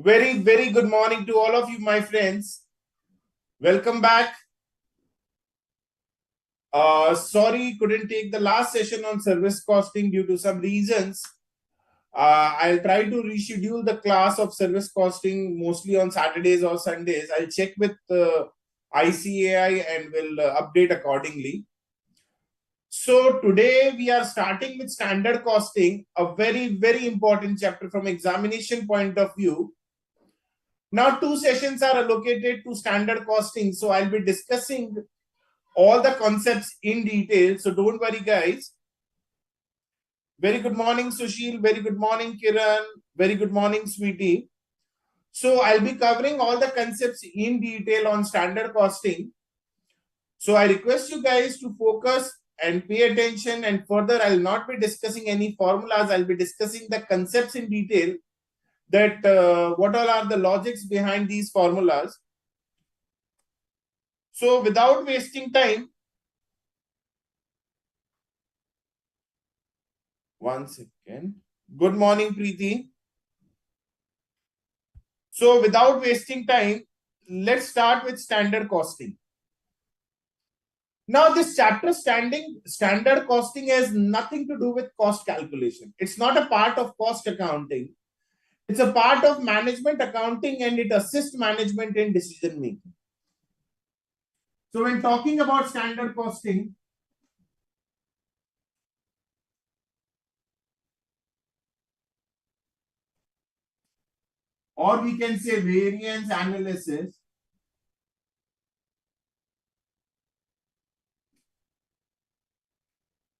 Very good morning to all of you, my friends. Welcome back. Sorry, couldn't take the last session on service costing due to some reasons. I'll try to reschedule the class of service costing mostly on Saturdays or Sundays. I'll check with ICAI and will update accordingly. So today we are starting with standard costing, a very important chapter from examination point of view. Now, 2 sessions are allocated to standard costing. So I'll be discussing all the concepts in detail. So don't worry, guys. Very good morning, Sushil. Very good morning, Kiran. Very good morning, Sweetie. So I'll be covering all the concepts in detail on standard costing. So I request you guys to focus and pay attention. And further, I'll not be discussing any formulas. I'll be discussing the concepts in detail, that what all are the logics behind these formulas. So without wasting time, one second. Good morning, Preeti. So without wasting time, let's start with standard costing. Now, this chapter standard costing has nothing to do with cost calculation. It's not a part of cost accounting. It's a part of management accounting, and it assists management in decision making. So when talking about standard costing, or we can say variance analysis,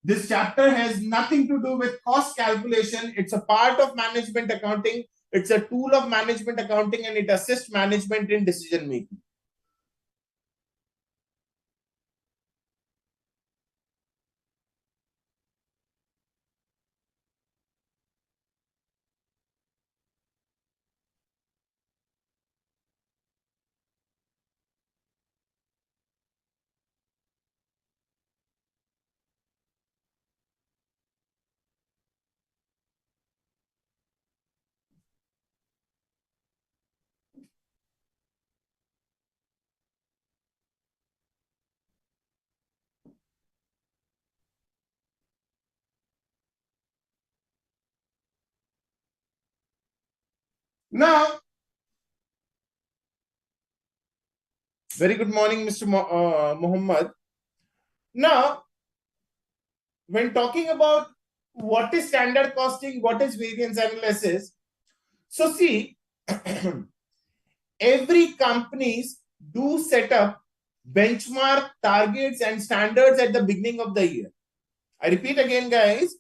this chapter has nothing to do with cost calculation. It's a part of management accounting. It's a tool of management accounting, and it assists management in decision making. Now, very good morning, Mr. Muhammad. Now, when talking about what is standard costing, what is variance analysis, so see, every companies do set up benchmark targets and standards at the beginning of the year. I repeat again, guys,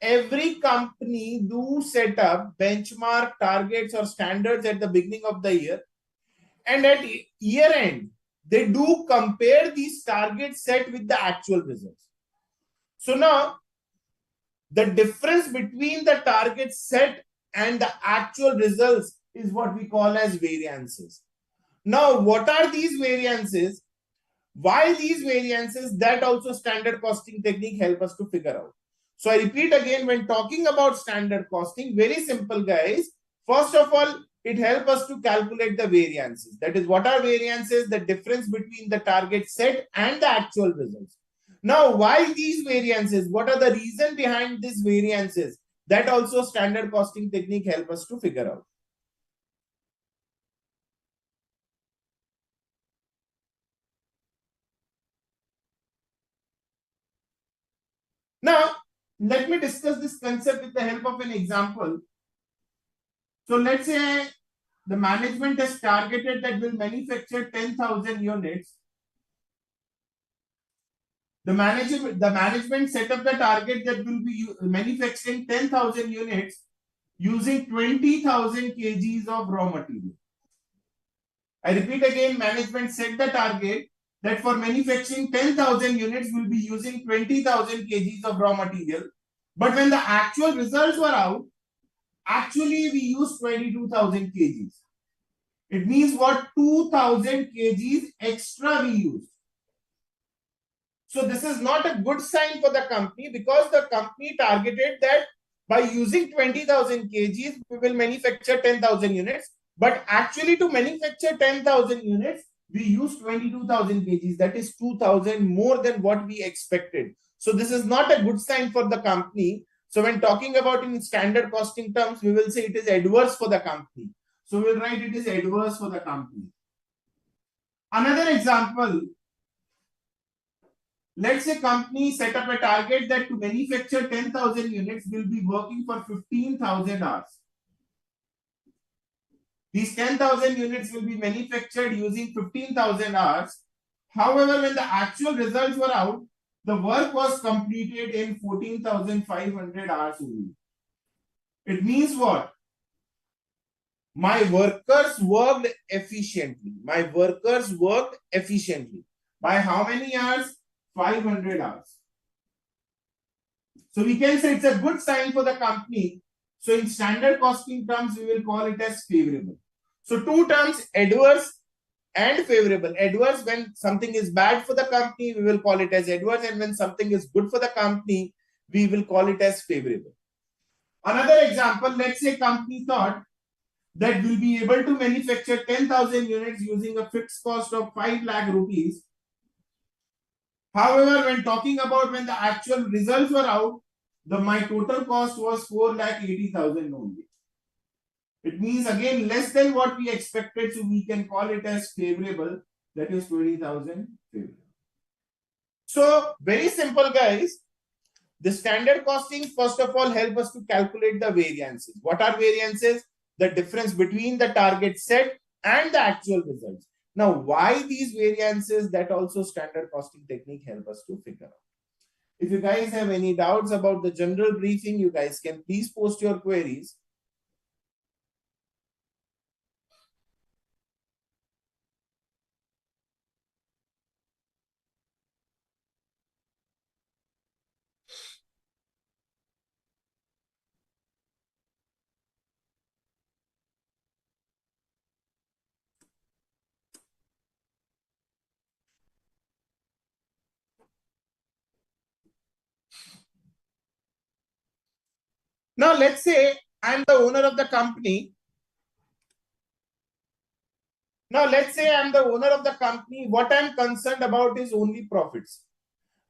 every company do set up benchmark targets or standards at the beginning of the year, and at year end they do compare these targets set with the actual results. So now the difference between the targets set and the actual results is what we call as variances. Now, what are these variances? Why these variances? That also standard costing technique help us to figure out. So I repeat again, when talking about standard costing, very simple, guys. First of all, it helps us to calculate the variances. That is, what are variances? The difference between the target set and the actual results. Now, why these variances? What are the reason behind these variances? That also standard costing technique help us to figure out. Now, let me discuss this concept with the help of an example. So let's say the management has targeted that will manufacture 10,000 units. The management set up the target that will be manufacturing 10,000 units using 20,000 kgs of raw material. I repeat again, management set the target that for manufacturing 10,000 units will be using 20,000 kgs of raw material. But when the actual results were out, actually we used 22,000 kgs. It means what? 2,000 kgs extra we used. So this is not a good sign for the company, because the company targeted that by using 20,000 kgs, we will manufacture 10,000 units. But actually to manufacture 10,000 units, we use 22,000 kgs. That is 2,000 more than what we expected. So this is not a good sign for the company. So when talking about in standard costing terms, we will say it is adverse for the company. So we'll write it is adverse for the company. Another example, let's say company set up a target that to manufacture 10,000 units will be working for 15,000 hours. These 10,000 units will be manufactured using 15,000 hours. However, when the actual results were out, the work was completed in 14,500 hours only. It means what? My workers worked efficiently. My workers worked efficiently. By how many hours? 500 hours. So we can say it's a good sign for the company. So in standard costing terms, we will call it as favorable. So two terms, adverse and favorable. Adverse, when something is bad for the company, we will call it as adverse. And when something is good for the company, we will call it as favorable. Another example, let's say company thought that we'll be able to manufacture 10,000 units using a fixed cost of 5 lakh rupees. However, when talking about when the actual results were out, my total cost was 4,80,000 only. It means again less than what we expected, so we can call it as favorable. That is 20,000 favorable. So very simple, guys. The standard costing first of all help us to calculate the variances. What are variances? The difference between the target set and the actual results. Now, why these variances? That also standard costing technique help us to figure out. If you guys have any doubts about the general briefing, you guys can please post your queries. Now, let's say I'm the owner of the company. Now, let's say I'm the owner of the company. What I'm concerned about is only profits.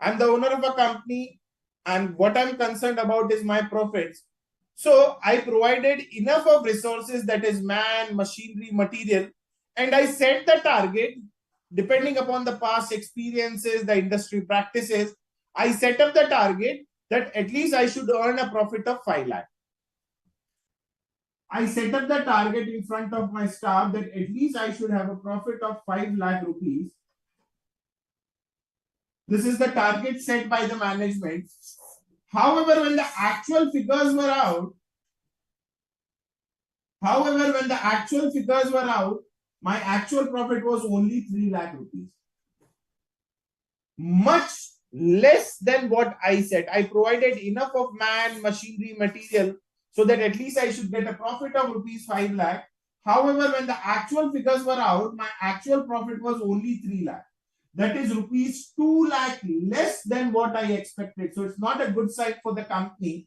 I'm the owner of a company, and what I'm concerned about is my profits. So I provided enough of resources, that is man, machinery, material, and I set the target depending upon the past experiences, the industry practices. I set up the target that at least I should earn a profit of 5 lakh. I set up the target in front of my staff that at least I should have a profit of 5 lakh rupees. This is the target set by the management. However, when the actual figures were out, my actual profit was only 3 lakh rupees. Much less than what I said. I provided enough of man, machinery, material so that at least I should get a profit of rupees 5 lakh. However, when the actual figures were out, my actual profit was only 3 lakh. That is rupees 2 lakh less than what I expected. So it's not a good sign for the company.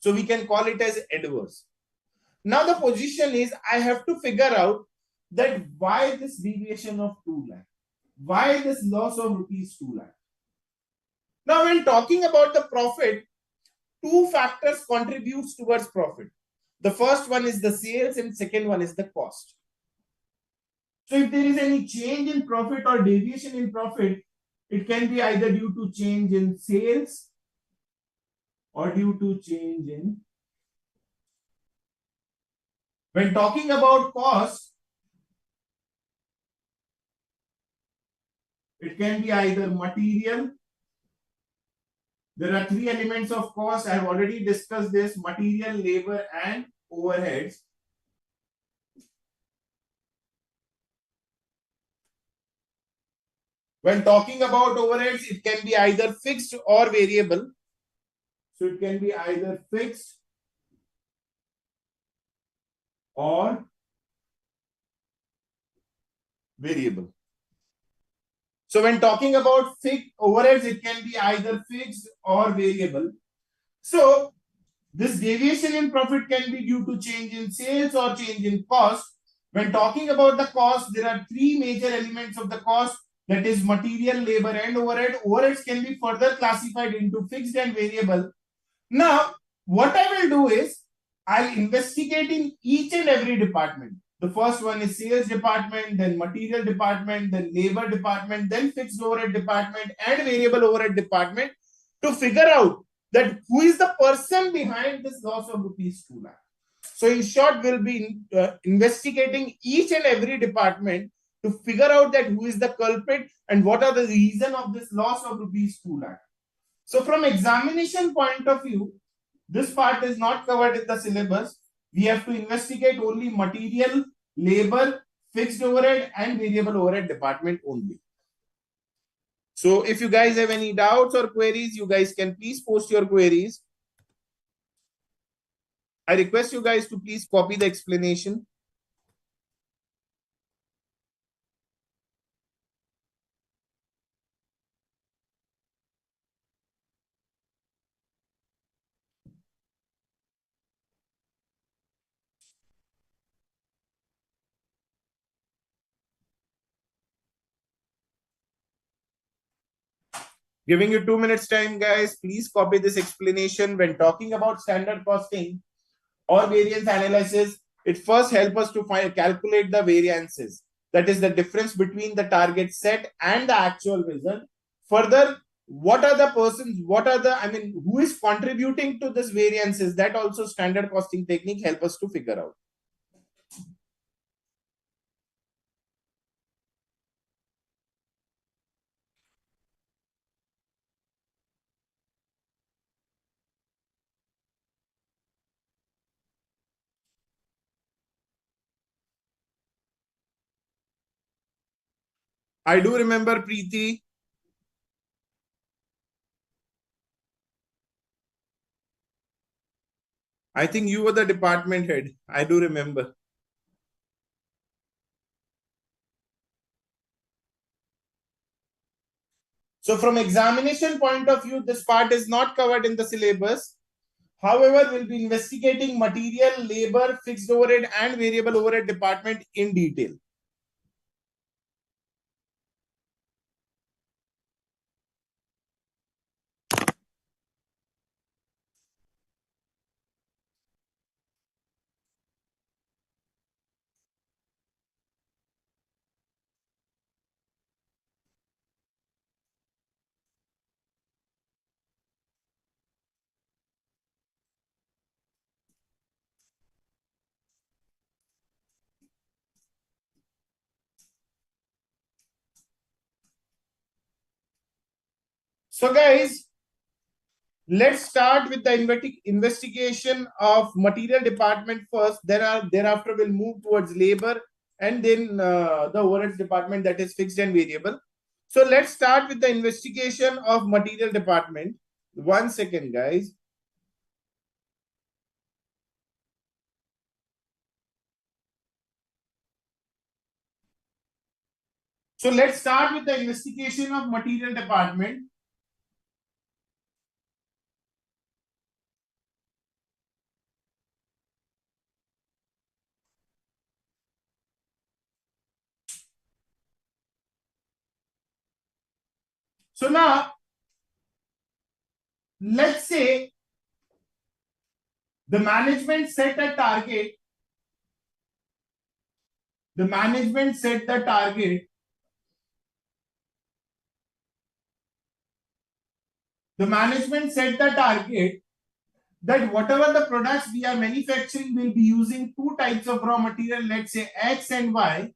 So we can call it as adverse. Now the position is I have to figure out that why this deviation of 2 lakh? Why this loss of rupees 2 lakh? Now when talking about the profit, two factors contributes towards profit. The first one is the sales and second one is the cost. So if there is any change in profit or deviation in profit, it can be either due to change in sales or due to change in. When talking about cost, it can be either material. There are three elements of cost. I have already discussed this: material, labor, and overheads. When talking about overheads, it can be either fixed or variable. So it can be either fixed or variable. So when talking about fixed overheads, it can be either fixed or variable. So this deviation in profit can be due to change in sales or change in cost. When talking about the cost, there are three major elements of the cost, that is material, labor, and overhead. Overheads can be further classified into fixed and variable. Now, what I will do is, I'll investigate in each and every department. The first one is sales department, then material department, then labor department, then fixed overhead department, and variable overhead department, to figure out that who is the person behind this loss of rupees 2 lakh. So in short, we'll be investigating each and every department to figure out that who is the culprit and what are the reason of this loss of rupees 2 lakh. So from examination point of view, this part is not covered in the syllabus. We have to investigate only material, labor, fixed overhead, and variable overhead department only. So if you guys have any doubts or queries, you guys can please post your queries. I request you guys to please copy the explanation. Giving you 2 minutes time, guys. Please copy this explanation. When talking about standard costing or variance analysis, it first helps us to calculate the variances. That is the difference between the target set and the actual result. Further, what are the persons, who is contributing to this variances? That also standard costing technique help us to figure out. I do remember, Preeti. I think you were the department head. I do remember. So from examination point of view, this part is not covered in the syllabus. However, we'll be investigating material, labor, fixed overhead, and variable overhead department in detail. So guys, let's start with the investigation of material department first. Thereafter we'll move towards labor and then the overheads department, that is fixed and variable. So let's start with the investigation of material department. 1 second, guys. So let's start with the investigation of material department. So now, let's say the management set a target. The management set the target. The management set the target that whatever the products we are manufacturing will be using two types of raw material, let's say X and Y.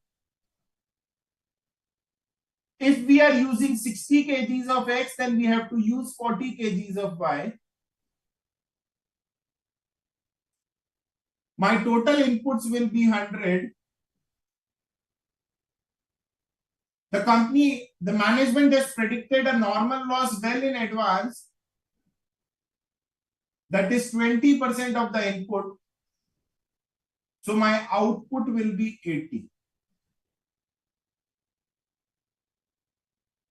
If we are using 60 kgs of X, then we have to use 40 kgs of Y. My total inputs will be 100. The management has predicted a normal loss well in advance. That is 20% of the input. So my output will be 80.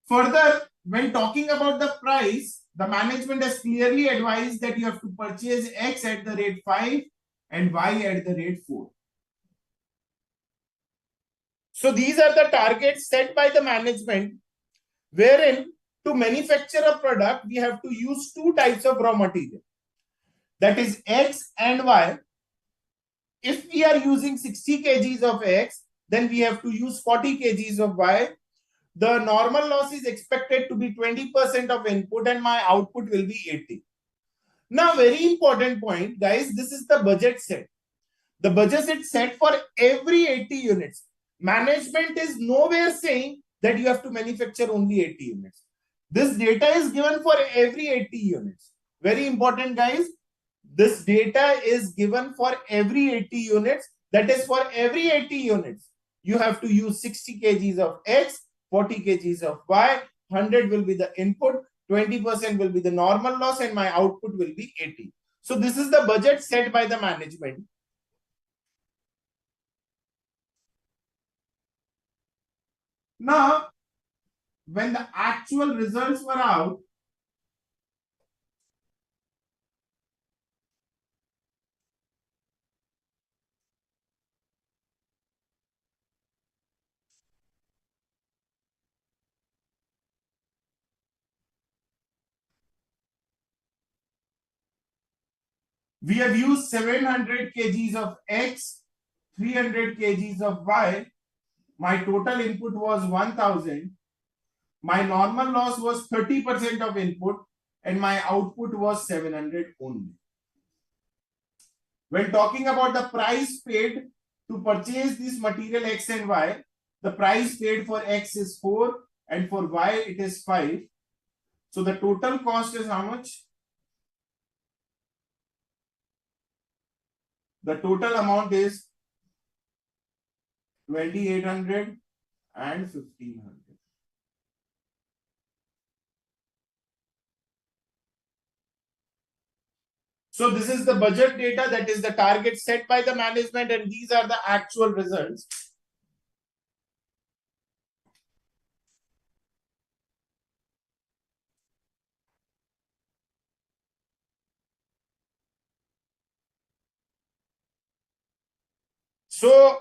Further, when talking about the price, the management has clearly advised that you have to purchase X at the rate 5 and Y at the rate 4. So these are the targets set by the management, wherein to manufacture a product, we have to use two types of raw material. That is X and Y. If we are using 60 kgs of X, then we have to use 40 kgs of Y. The normal loss is expected to be 20% of input and my output will be 80. Now, very important point, guys, this is the budget set. The budget is set for every 80 units. Management is nowhere saying that you have to manufacture only 80 units. This data is given for every 80 units. Very important, guys. This data is given for every 80 units. That is for every 80 units. You have to use 60 kgs of X, 40 kgs of Y, 100 will be the input, 20% will be the normal loss, and my output will be 80. So this is the budget set by the management. Now, when the actual results were out, we have used 700 kgs of X, 300 kgs of Y. My total input was 1000. My normal loss was 30% of input and my output was 700 only. When talking about the price paid to purchase this material X and Y, the price paid for X is 4 and for Y it is 5. So the total cost is how much? The total amount is 2800 and 1500. So this is the budget data, that is the target set by the management, and these are the actual results. So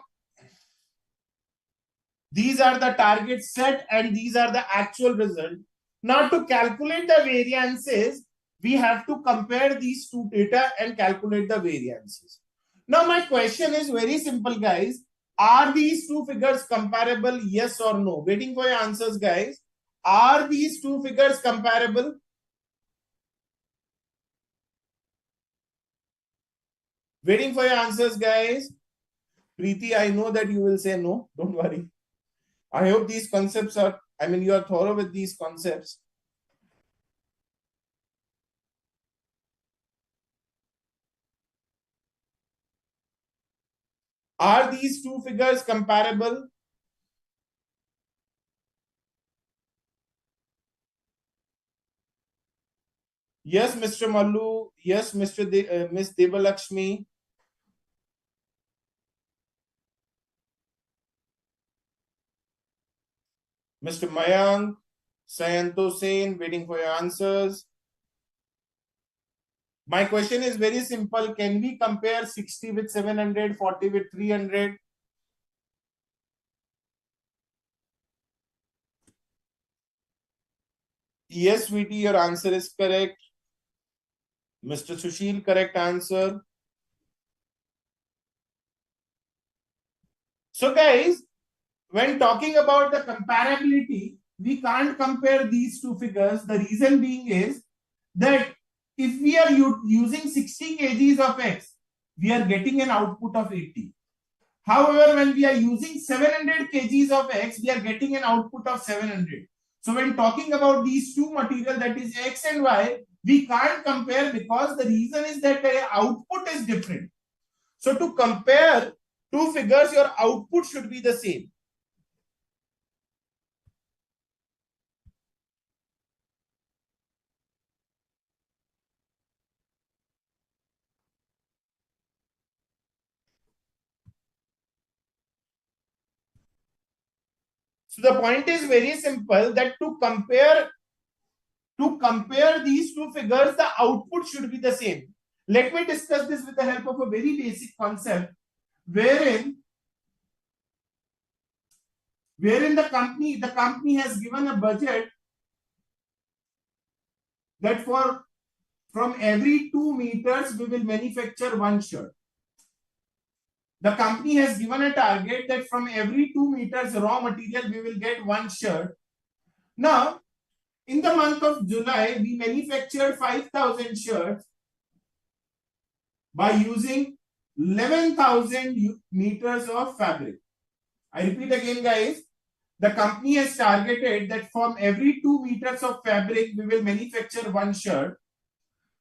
these are the targets set and these are the actual result. Now to calculate the variances, we have to compare these two data and calculate the variances. Now my question is very simple, guys. Are these two figures comparable? Yes or no? Waiting for your answers, guys. Are these two figures comparable? Waiting for your answers, guys. Preeti, I know that you will say no. Don't worry. I hope these concepts are, you are thorough with these concepts. Are these two figures comparable? Yes, Mr. Mallu. Yes, Miss Devalakshmi. Mr. Mayank, Sayanto Sen, waiting for your answers. My question is very simple. Can we compare 60 with 700, 40 with 300? Yes, VT, your answer is correct. Mr. Sushil, correct answer. So guys, when talking about the comparability, we can't compare these two figures. The reason being is that if we are using 60 kgs of X, we are getting an output of 80. However, when we are using 700 kgs of X, we are getting an output of 700. So when talking about these two material, that is X and Y, we can't compare because the reason is that the output is different. So to compare two figures, your output should be the same. So the point is very simple, that to compare these two figures, the output should be the same. Let me discuss this with the help of a very basic concept, wherein wherein the company has given a budget that from every 2 meters we will manufacture one shirt. The company has given a target that from every 2 meters raw material we will get one shirt. Now, in the month of July, we manufactured 5,000 shirts by using 11,000 meters of fabric. I repeat again, guys. The company has targeted that from every 2 meters of fabric, we will manufacture one shirt.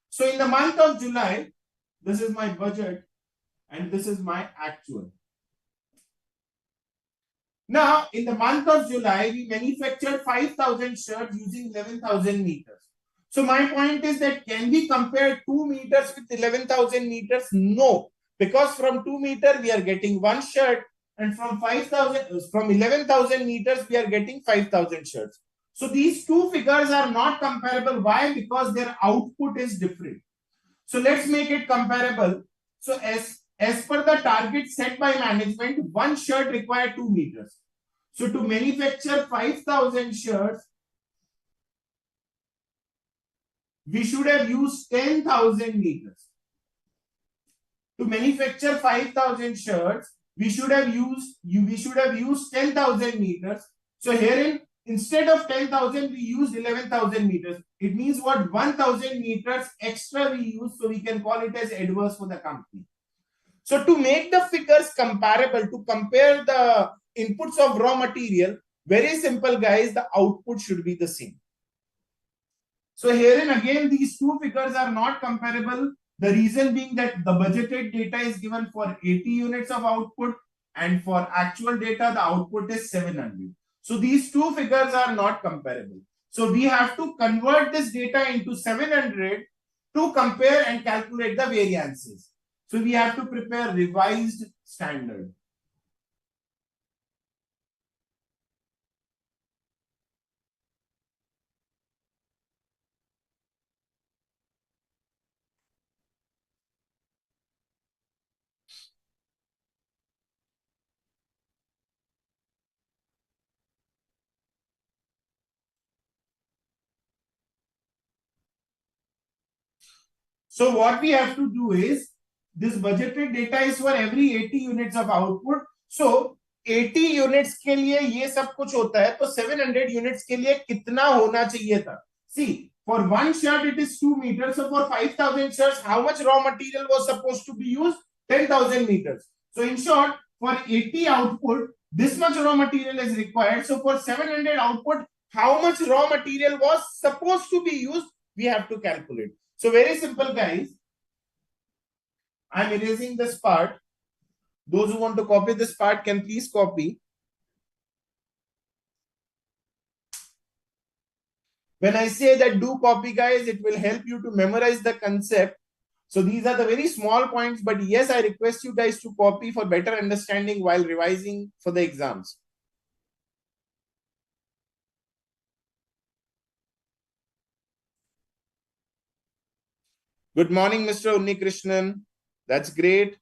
So in the month of July, this is my budget and this is my actual. Now, in the month of July, we manufactured 5,000 shirts using 11,000 meters. So my point is that can we compare 2 meters with 11,000 meters? No, because from 2 meters, we are getting one shirt, and from 11,000 meters, we are getting 5,000 shirts. So these two figures are not comparable. Why? Because their output is different. So let's make it comparable. So as per the target set by management, one shirt requires 2 meters. So to manufacture 5,000 shirts, we should have used 10,000 meters. To manufacture 5,000 shirts, we should have used 10,000 meters. So herein, instead of 10,000, we used 11,000 meters. It means what? 1,000 meters extra we use, so we can call it as adverse for the company. So to make the figures comparable, to compare the inputs of raw material, very simple, guys, the output should be the same. So herein again, these two figures are not comparable. The reason being that the budgeted data is given for 80 units of output, and for actual data, the output is 700. So these two figures are not comparable. So we have to convert this data into 700 to compare and calculate the variances. So we have to prepare revised standard. So what we have to do is, this budgeted data is for every 80 units of output. So 80 units के लिए ये सब कुछ होता है, तो 700 units के लिए कितना होना चाहिए था? See, for one shirt it is 2 meters. So for 5,000 shirts, how much raw material was supposed to be used? 10,000 meters. So in short, for 80 output, this much raw material is required. So for 700 output, how much raw material was supposed to be used? We have to calculate. So very simple, guys. I'm erasing this part. Those who want to copy this part can please copy. When I say that do copy, guys, it will help you to memorize the concept. So these are the very small points, but yes, I request you guys to copy for better understanding while revising for the exams. Good morning, Mr. Unnikrishnan. That's great.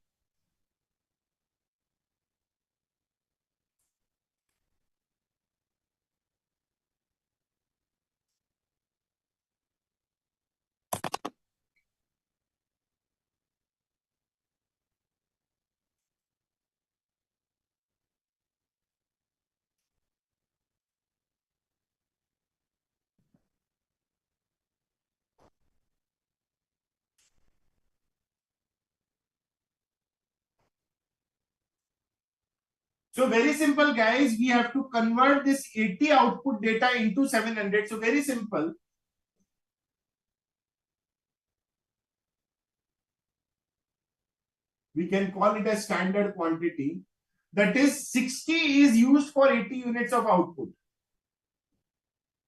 So very simple, guys. We have to convert this 80 output data into 700. So very simple. We can call it a standard quantity. That is 60 is used for 80 units of output.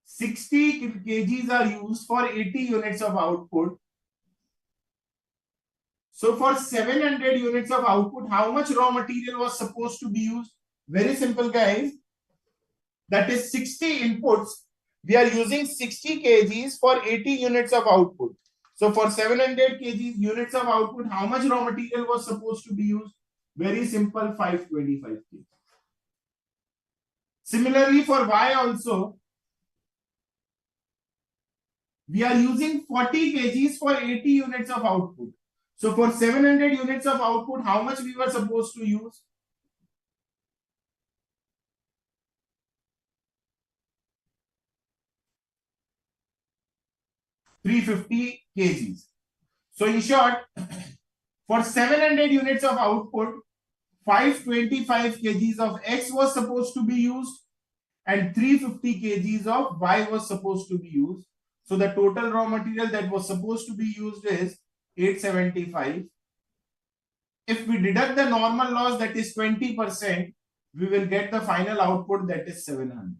60 kgs are used for 80 units of output. So for 700 units of output, how much raw material was supposed to be used? Very simple, guys. That is 60 inputs. We are using 60 kgs for 80 units of output. So for 700 kgs units of output, how much raw material was supposed to be used? Very simple, 525 kg. Similarly, for Y also, we are using 40 kgs for 80 units of output. So for 700 units of output, how much we were supposed to use? 350 kgs. So in short, for 700 units of output, 525 kgs of X was supposed to be used and 350 kgs of Y was supposed to be used. So the total raw material that was supposed to be used is 875. If we deduct the normal loss, that is 20%, we will get the final output, that is 700.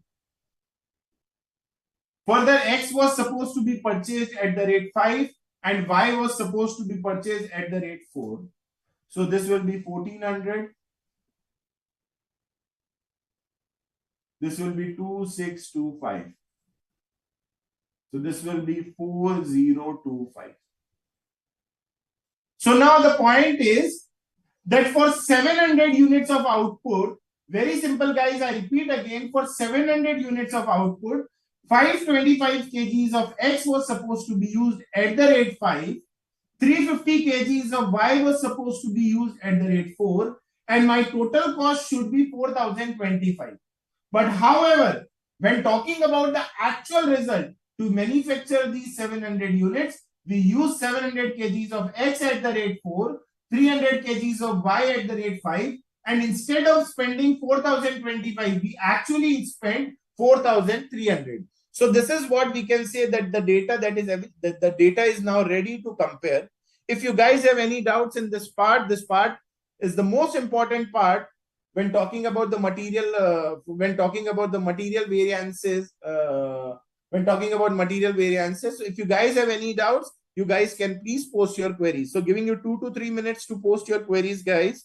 Further, X was supposed to be purchased at the rate 5 and Y was supposed to be purchased at the rate 4. So this will be 1400. This will be 2625. So this will be 4025. So now the point is that for 700 units of output, very simple guys, I repeat again, for 700 units of output, 525 kgs of X was supposed to be used at the rate 5, 350 kgs of Y was supposed to be used at the rate 4, and my total cost should be 4025. But however, when talking about the actual result to manufacture these 700 units, we use 700 kgs of X at the rate 4, 300 kgs of Y at the rate 5, and instead of spending 4025, we actually spent 4300. So this is what we can say, that the data that is the data is now ready to compare. If you guys have any doubts in this part is the most important part when talking about the material, when talking about material variances. So if you guys have any doubts, you guys can please post your queries. So giving you 2 to 3 minutes to post your queries, guys.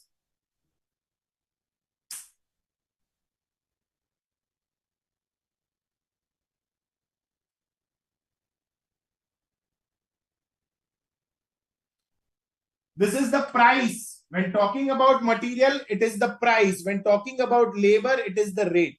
This is the price. When talking about material, it is the price. When talking about labor, it is the rate.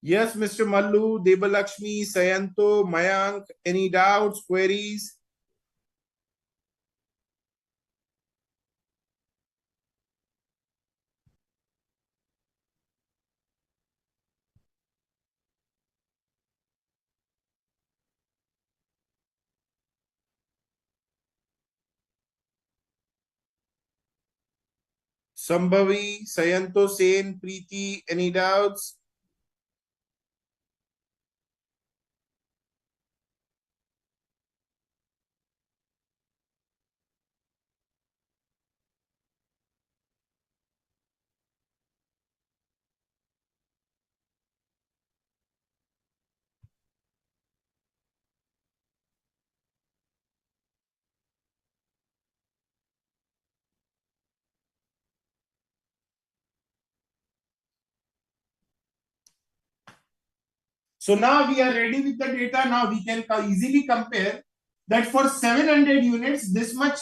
Yes, Mr. Mallu, Debalakshmi, Sayanto, Mayank, any doubts, queries? Sambhavi, Sayanto, Sen, Preeti, any doubts? So now we are ready with the data. Now we can easily compare that for 700 units, this much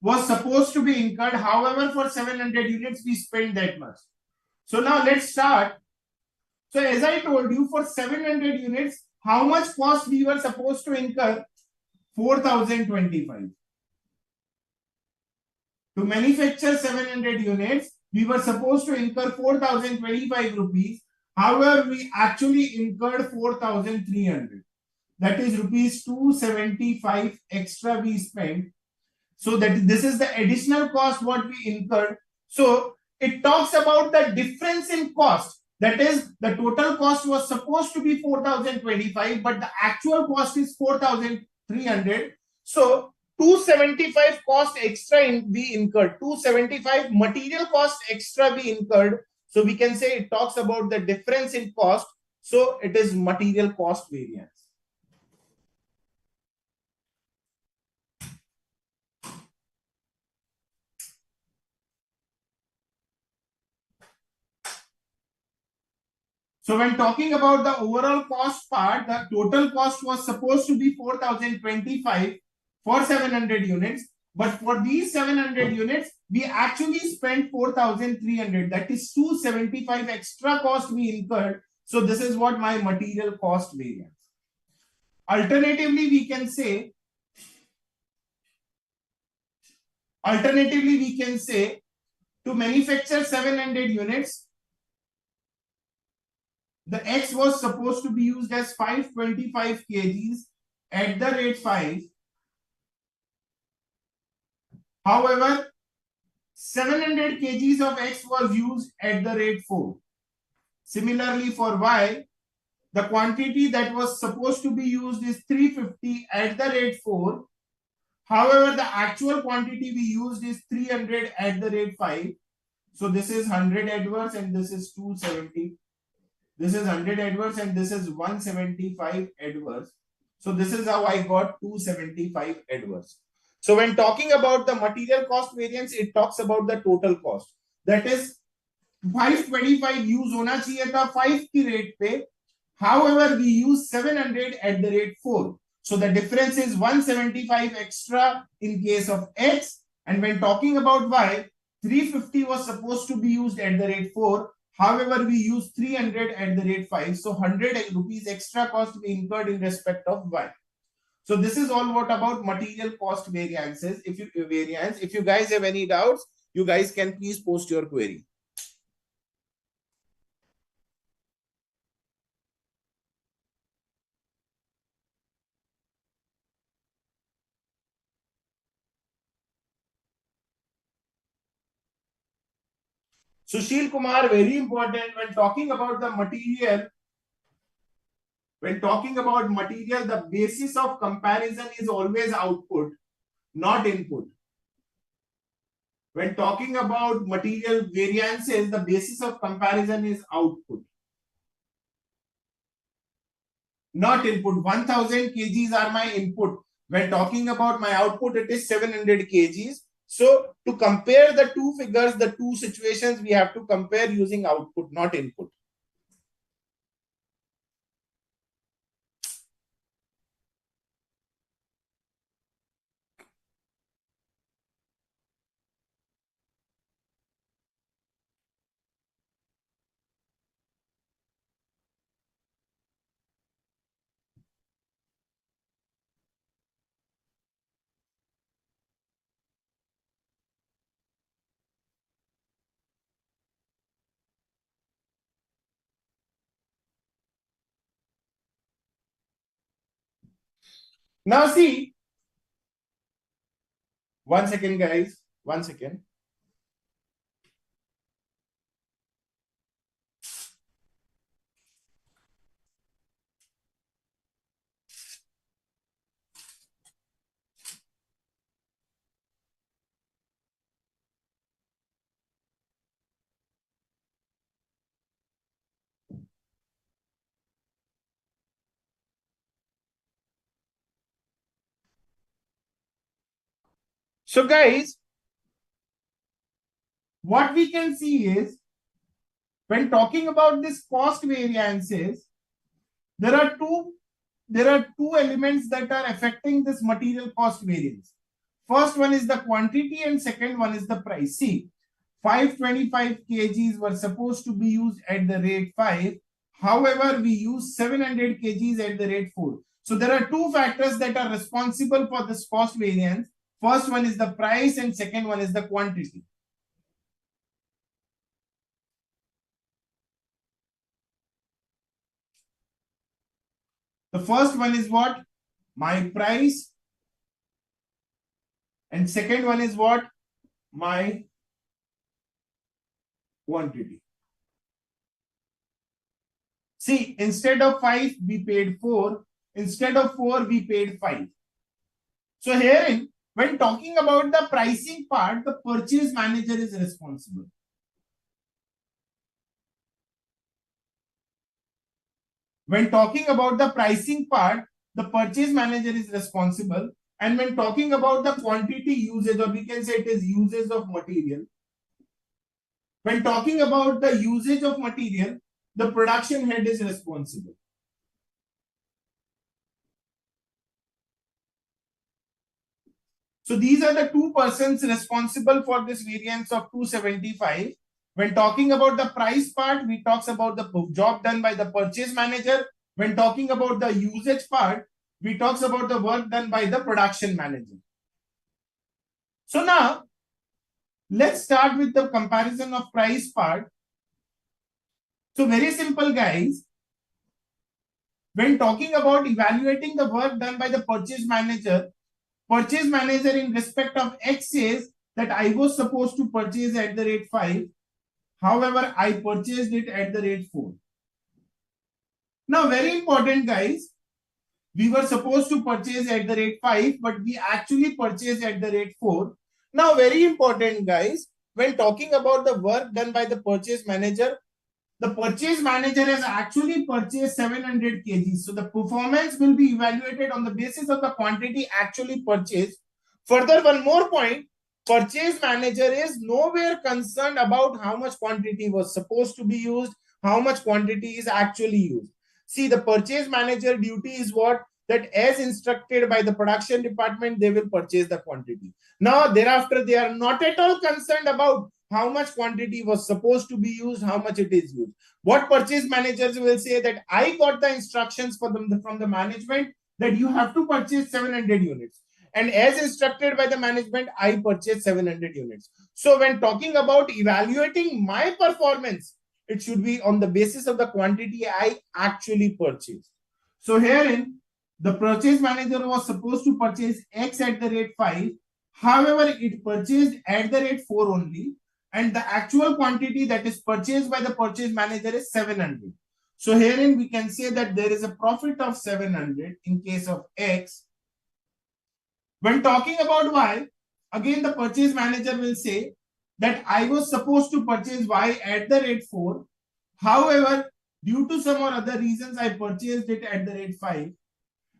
was supposed to be incurred. However, for 700 units, we spent that much. So now let's start. So as I told you, for 700 units, how much cost we were supposed to incur? 4025. To manufacture 700 units, we were supposed to incur 4025 rupees. However, we actually incurred 4300. That is rupees 275 extra we spent. So that this is the additional cost what we incurred. So it talks about the difference in cost. That is, the total cost was supposed to be 4025, but the actual cost is 4300. So 275 cost extra we incurred. 275 material cost extra we incurred. So we can say it talks about the difference in cost. So it is material cost variance. So when talking about the overall cost part, the total cost was supposed to be 4,025 for 700 units. But for these 700 units, we actually spent 4,300. That is 275 extra cost we incurred. So this is what my material cost variance. Alternatively, we can say to manufacture 700 units, the X was supposed to be used as 525 kgs at the rate 5. However, 700 kgs of X was used at the rate 4. Similarly, for Y, the quantity that was supposed to be used is 350 at the rate 4. However, the actual quantity we used is 300 at the rate 5. So this is 100 adverse and this is 270. This is 100 adverse and this is 175 adverse. So this is how I got 275 adverse. So when talking about the material cost variance, it talks about the total cost. That is 525 use होना चाहिए था 5 की rate पे. However, we use 700 at the rate 4. So the difference is 175 extra in case of X. And when talking about Y, 350 was supposed to be used at the rate 4. However, we use 300 at the rate 5. So 100 rupees extra cost we incurred in respect of Y. So this is all what about material cost variances. If you guys have any doubts, you guys can please post your query. Sushil Kumar, very important when talking about the material. When talking about material, the basis of comparison is always output, not input. When talking about material variances, the basis of comparison is output, not input. 1000 kgs are my input. When talking about my output, it is 700 kgs. So to compare the two figures, the two situations, we have to compare using output, not input. Now see, 1 second guys, 1 second. So guys, what we can see is when talking about this cost variances, there are two elements that are affecting this material cost variance. First one is the quantity and second one is the price. See, 525 kgs were supposed to be used at the rate 5. However, we use 700 kgs at the rate 4. So there are two factors that are responsible for this cost variance. First one is the price and second one is the quantity. The first one is what? My price. And second one is what? My quantity. See, instead of 5, we paid 4. Instead of 4, we paid 5. So herein, when talking about the pricing part, the purchase manager is responsible. When talking about the pricing part, the purchase manager is responsible. And when talking about the quantity usage, or we can say it is usage of material. When talking about the usage of material, the production head is responsible. So these are the two persons responsible for this variance of 275. When talking about the price part, we talks about the job done by the purchase manager. When talking about the usage part, we talks about the work done by the production manager. So now let's start with the comparison of price part. So very simple, guys. When talking about evaluating the work done by the purchase manager in respect of X says that I was supposed to purchase at the rate 5. However, I purchased it at the rate 4. Now, very important, guys. We were supposed to purchase at the rate 5, but we actually purchased at the rate 4. Now, very important, guys. When talking about the work done by the purchase manager has actually purchased 700 kgs. So the performance will be evaluated on the basis of the quantity actually purchased. Further, one more point, purchase manager is nowhere concerned about how much quantity was supposed to be used, how much quantity is actually used. See, the purchase manager duty is what? That as instructed by the production department, they will purchase the quantity. Now, thereafter, they are not at all concerned about how much quantity was supposed to be used, how much it is used. What purchase managers will say that I got the instructions from the management that you have to purchase 700 units. And as instructed by the management, I purchased 700 units. So when talking about evaluating my performance, it should be on the basis of the quantity I actually purchased. So herein, the purchase manager was supposed to purchase X at the rate 5. However, it purchased at the rate 4 only. And the actual quantity that is purchased by the purchase manager is 700. So herein we can say that there is a profit of 700 in case of X. When talking about Y, again the purchase manager will say that I was supposed to purchase Y at the rate 4. However, due to some or other reasons, I purchased it at the rate 5.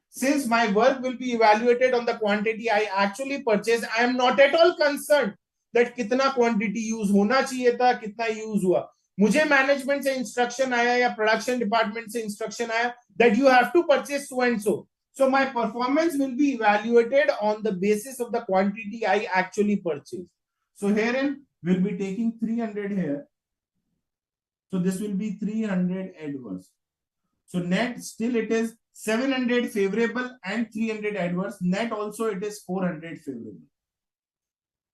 Since my work will be evaluated on the quantity I actually purchased, I am not at all concerned that कितना quantity use होना चाहिए था, कितना use हुआ. मुझे management से instruction आया या प्रोडक्शन डिपार्टमेंट से इंस्ट्रक्शन आया that you have to purchase so and so. So my performance will be evaluated on the basis of the quantity I actually purchased. So herein we'll be taking 300 here. So this will be 300 adverse. So net still it is 700 favorable and 300 adverse. Net also it is 400 favorable.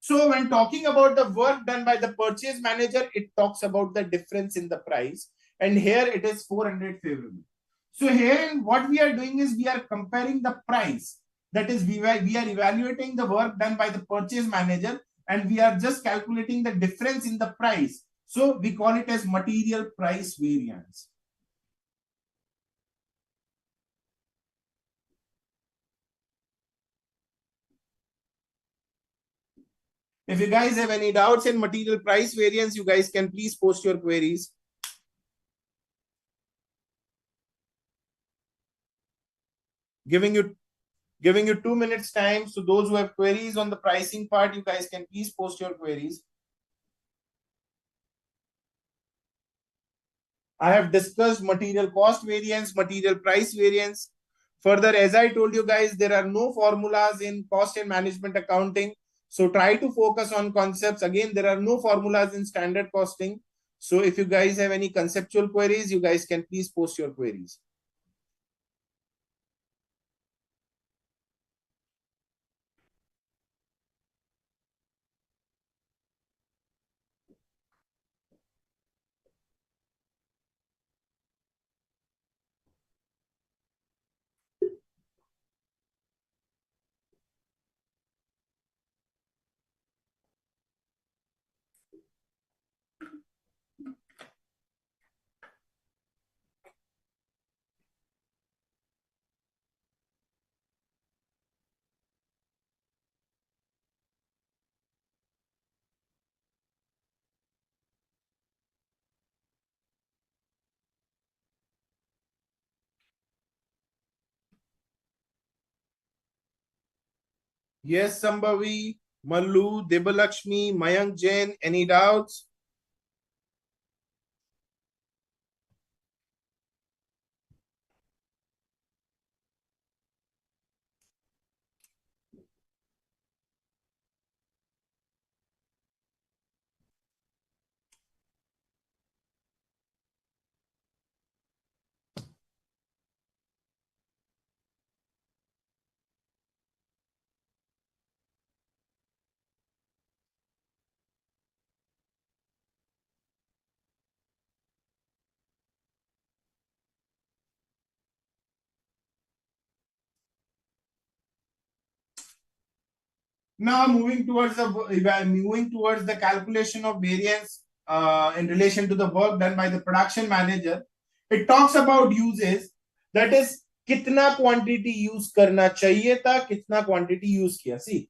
So when talking about the work done by the purchase manager, it talks about the difference in the price. And here it is 400 favorable. So here what we are doing is we are comparing the price. That is we are evaluating the work done by the purchase manager and we are just calculating the difference in the price. So we call it as material price variance. If you guys have any doubts in material price variance, you guys can please post your queries. Giving you 2 minutes time. So those who have queries on the pricing part, you guys can please post your queries. I have discussed material cost variance, material price variance. Further, as I told you guys, there are no formulas in cost and management accounting. So try to focus on concepts. Again, there are no formulas in standard costing. So if you guys have any conceptual queries, you guys can please post your queries. Yes, Sambhavi, Mallu, Debalakshmi, Mayank Jain, any doubts? Now moving towards the calculation of variance in relation to the work done by the production manager. It talks about uses, that is कितना quantity use करना चाहिए था, कितना quantity use किया. See,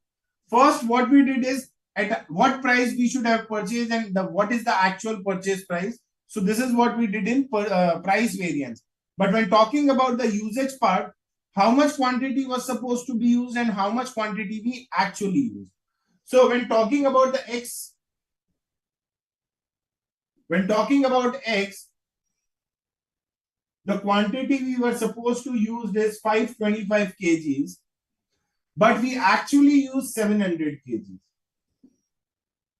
first what we did is at what price we should have purchased and what is the actual purchase price. So this is what we did in price variance. But when talking about the usage part, how much quantity was supposed to be used and how much quantity we actually used. So when talking about X, the quantity we were supposed to use is 525 kgs, but we actually used 700 kgs.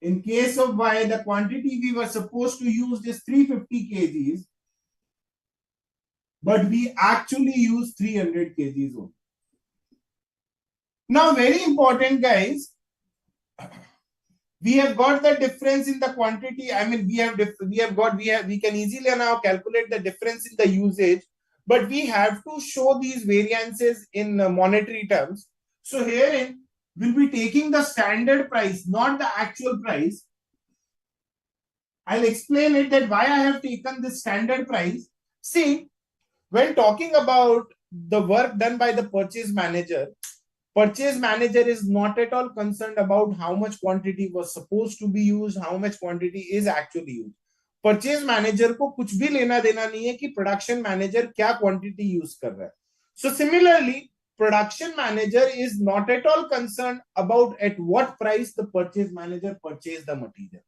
In case of Y, the quantity we were supposed to use is 350 kgs, but we actually used 300 kgs only. Now, very important, guys, we have got the difference in the quantity. I mean, we can easily now calculate the difference in the usage, but we have to show these variances in monetary terms. So herein we'll be taking the standard price, not the actual price. I'll explain it that why I have taken this standard price. See, when talking about the work done by the purchase manager is not at all concerned about how much quantity was supposed to be used, how much quantity is actually used. Purchase manager को कुछ भी लेना देना नहीं है कि production manager क्या quantity use कर रहा है. So similarly production manager is not at all concern about at what price the purchase manager purchase the material.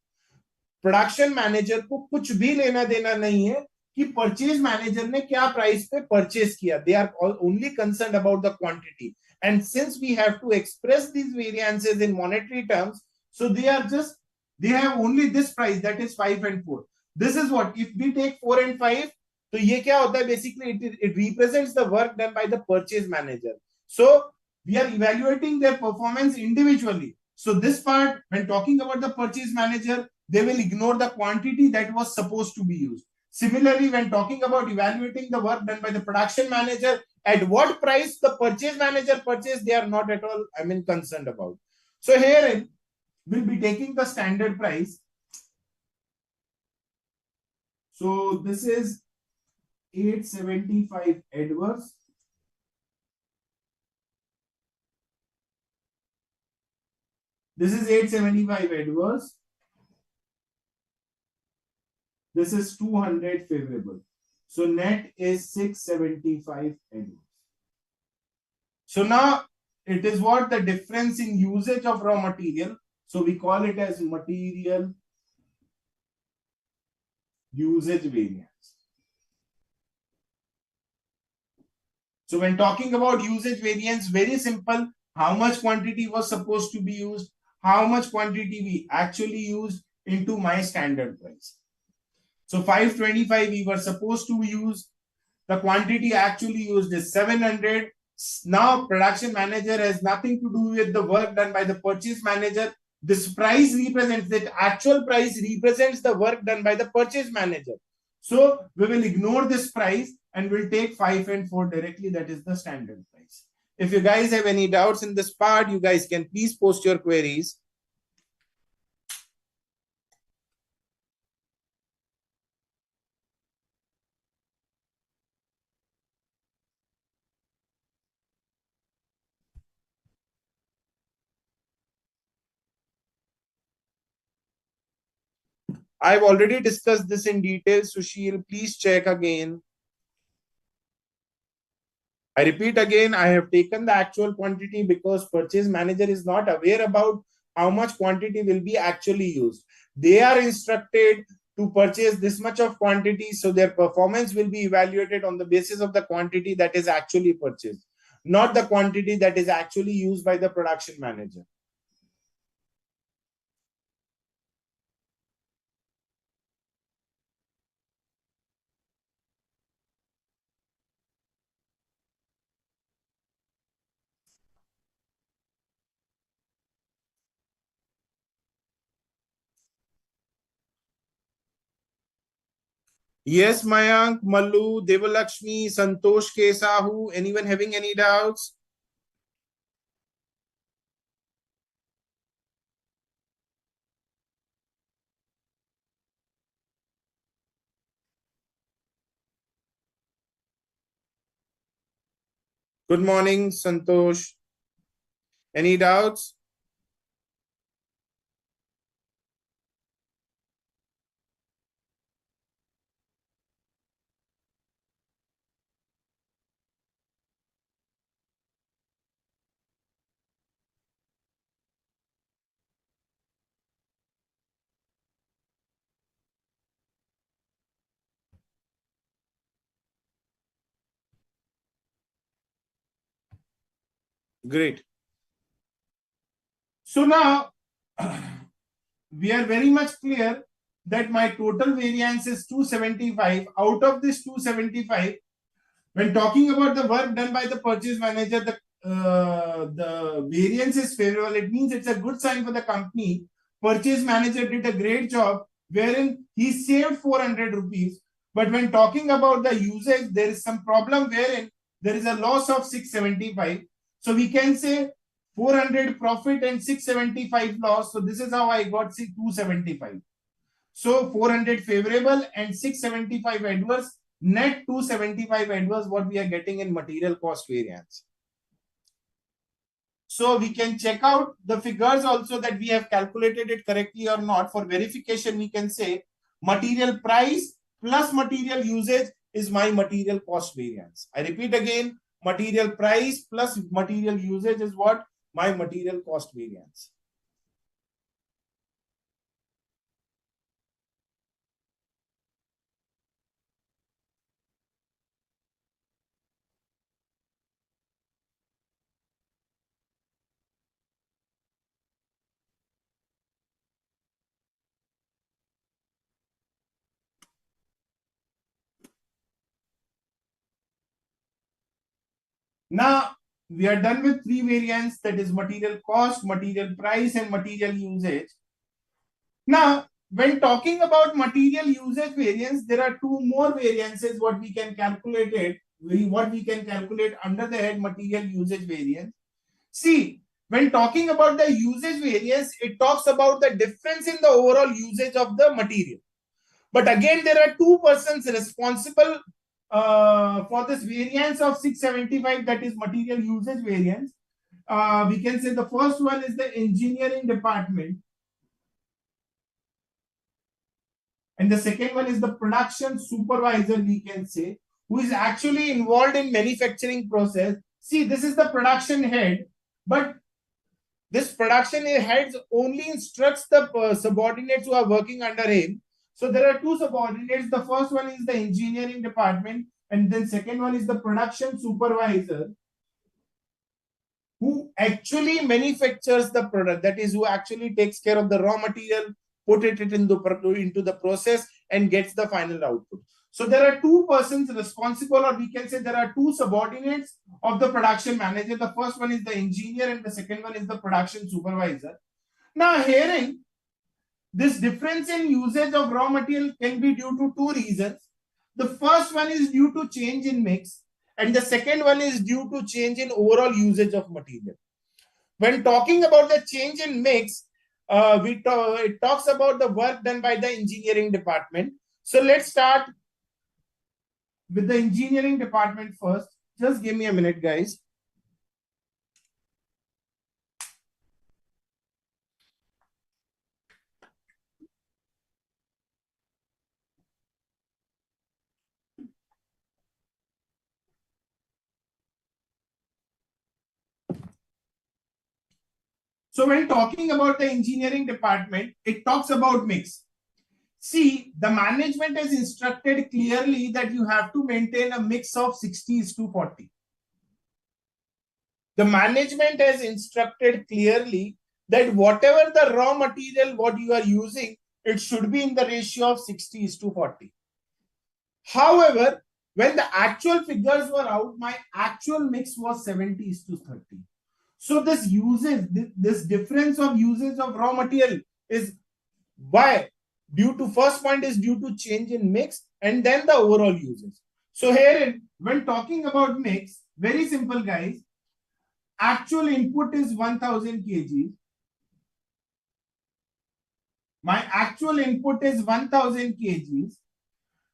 Production manager को कुछ भी लेना देना नहीं है कि परचेज मैनेजर ने क्या प्राइस पे परचेज किया. They are only concern about the quantity. And since we have to express these variances in monetary terms, so they have only this price, that is 5 and 4. This is what, if we take 4 and 5, तो ये क्या होता है, basically it represents the work done by the purchase manager. So we are evaluating their performance individually. So this part, when talking about the purchase manager, they will ignore the quantity that was supposed to be used. Similarly, when talking about evaluating the work done by the production manager, at what price the purchase manager purchased, they are not at all, I mean, concerned about. So here we'll be taking the standard price. So this is 875 adverse. This is 875 adverse. This is 200 favorable. So net is 675 adverse. So now it is what the difference in usage of raw material. So we call it as material usage variance. So when talking about usage variance, very simple. How much quantity was supposed to be used, how much quantity we actually used into my standard price. So 525 we were supposed to use, the quantity actually used is 700. Now production manager has nothing to do with the work done by the purchase manager. This price represents, that actual price represents the work done by the purchase manager. So we will ignore this price and we'll take 5 and 4 directly. That is the standard price. If you guys have any doubts in this part, you guys can please post your queries. I've already discussed this in detail. Sushil, please check again. I repeat again, I have taken the actual quantity because purchase manager is not aware about how much quantity will be actually used. They are instructed to purchase this much of quantity, so their performance will be evaluated on the basis of the quantity that is actually purchased, not the quantity that is actually used by the production manager. Yes, Mayank, Mallu, Devalakshmi, Santosh K. Sahu. Anyone having any doubts? Good morning, Santosh. Any doubts? Great. So now we are very much clear that my total variance is 275. Out of this 275, when talking about the work done by the purchase manager, the variance is favorable. It means it's a good sign for the company. Purchase manager did a great job wherein he saved 400 rupees. But when talking about the usage, there is some problem wherein there is a loss of 675. So we can say 400 profit and 675 loss. So this is how I got 275. So 400 favorable and 675 adverse, net 275 adverse, what we are getting in material cost variance. So we can check out the figures also that we have calculated it correctly or not. For verification, we can say material price plus material usage is my material cost variance. I repeat again, material price plus material usage is what? My material cost variance. Now, we are done with three variants, that is material cost, material price, and material usage. Now, when talking about material usage variance, there are two more variances what we can calculate it. What we can calculate under the head material usage variance. See, when talking about the usage variance, it talks about the difference in the overall usage of the material. But again, there are two persons responsible for this variance of 675, that is material usage variance. We can say the first one is the engineering department, and the second one is the production supervisor, we can say, who is actually involved in manufacturing process. See, this is the production head, but this production head only instructs the subordinates who are working under him. So there are two subordinates. The first one is the engineering department, and then second one is the production supervisor, who actually manufactures the product. That is, who actually takes care of the raw material, put it into the process, and gets the final output. So there are two persons responsible, or we can say there are two subordinates of the production manager. The first one is the engineer, and the second one is the production supervisor. Now, herein, this difference in usage of raw material can be due to two reasons. The first one is due to change in mix, and the second one is due to change in overall usage of material. When talking about the change in mix, it talks about the work done by the engineering department. So let's start with the engineering department first. Just give me a minute, guys. So when talking about the engineering department, it talks about mix. See, the management has instructed clearly that you have to maintain a mix of 60:40. The management has instructed clearly that whatever the raw material what you are using, it should be in the ratio of 60:40. However, when the actual figures were out, my actual mix was 70:30. So this difference of usage of raw material is why? Due to first point is due to change in mix and then the overall usage. So here, when talking about mix, very simple guys, actual input is 1000 kg. My actual input is 1000 kgs.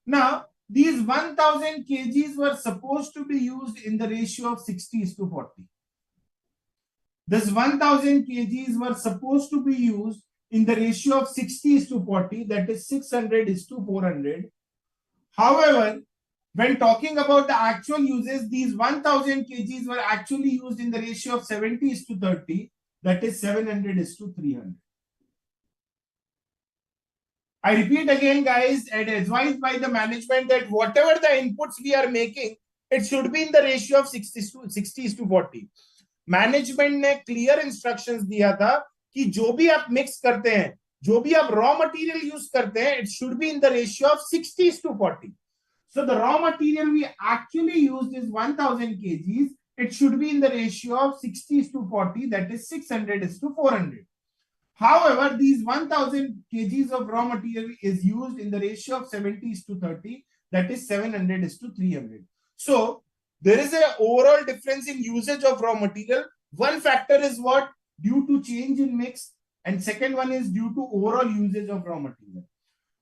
Now, these 1000 kgs were supposed to be used in the ratio of 60:40. This 1000 kgs were supposed to be used in the ratio of 60:40, that is 600:400. However, when talking about the actual uses, these 1000 kgs were actually used in the ratio of 70:30, that is 700:300. I repeat again, guys, and advised by the management that whatever the inputs we are making, it should be in the ratio of 60:40. Management ने clear instructions दिया था कि जो भी आप mix करते हैं, जो भी आप रॉ मटेरियल यूज करते हैं, it should be in the ratio of 60:40. So the raw material we actually used is 1000 kgs. It should be in the ratio of 60:40, that is 600:400. However, these 1000 kgs of raw material is used in the ratio of 70:30, that is 700:300. So there is an overall difference in usage of raw material. One factor is what? Due to change in mix, and second one is due to overall usage of raw material.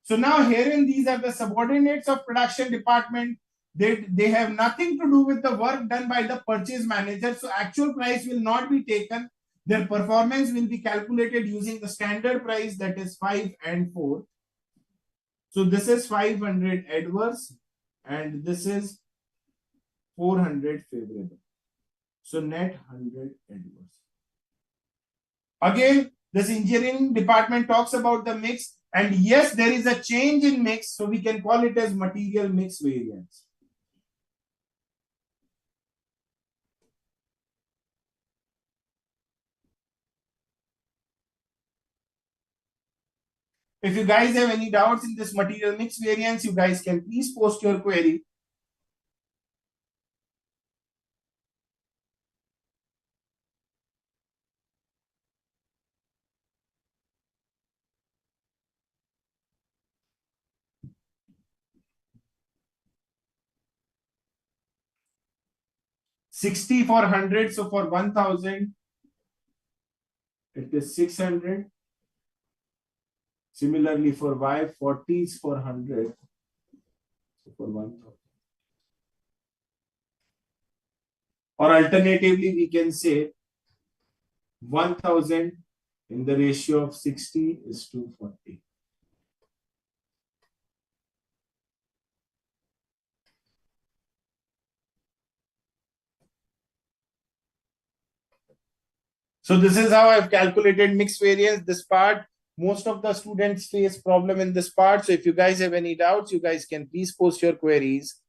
So now herein these are the subordinates of production department. They have nothing to do with the work done by the purchase manager. So actual price will not be taken. Their performance will be calculated using the standard price, that is 5 and 4. So this is 500 adverse and this is 400 favorable. So net 100 adverse. Again, this engineering department talks about the mix, and yes, there is a change in mix, so we can call it as material mix variance. If you guys have any doubts in this material mix variance, you guys can please post your query. $60 for 100, so for 1000, it is 600. Similarly, for Y, 40 is for 100, so for 1000. Or alternatively, we can say 1000 in the ratio of 60:40. So this is how I've calculated mix variance. This part, most of the students face problem in this part. So if you guys have any doubts, you guys can please post your queries.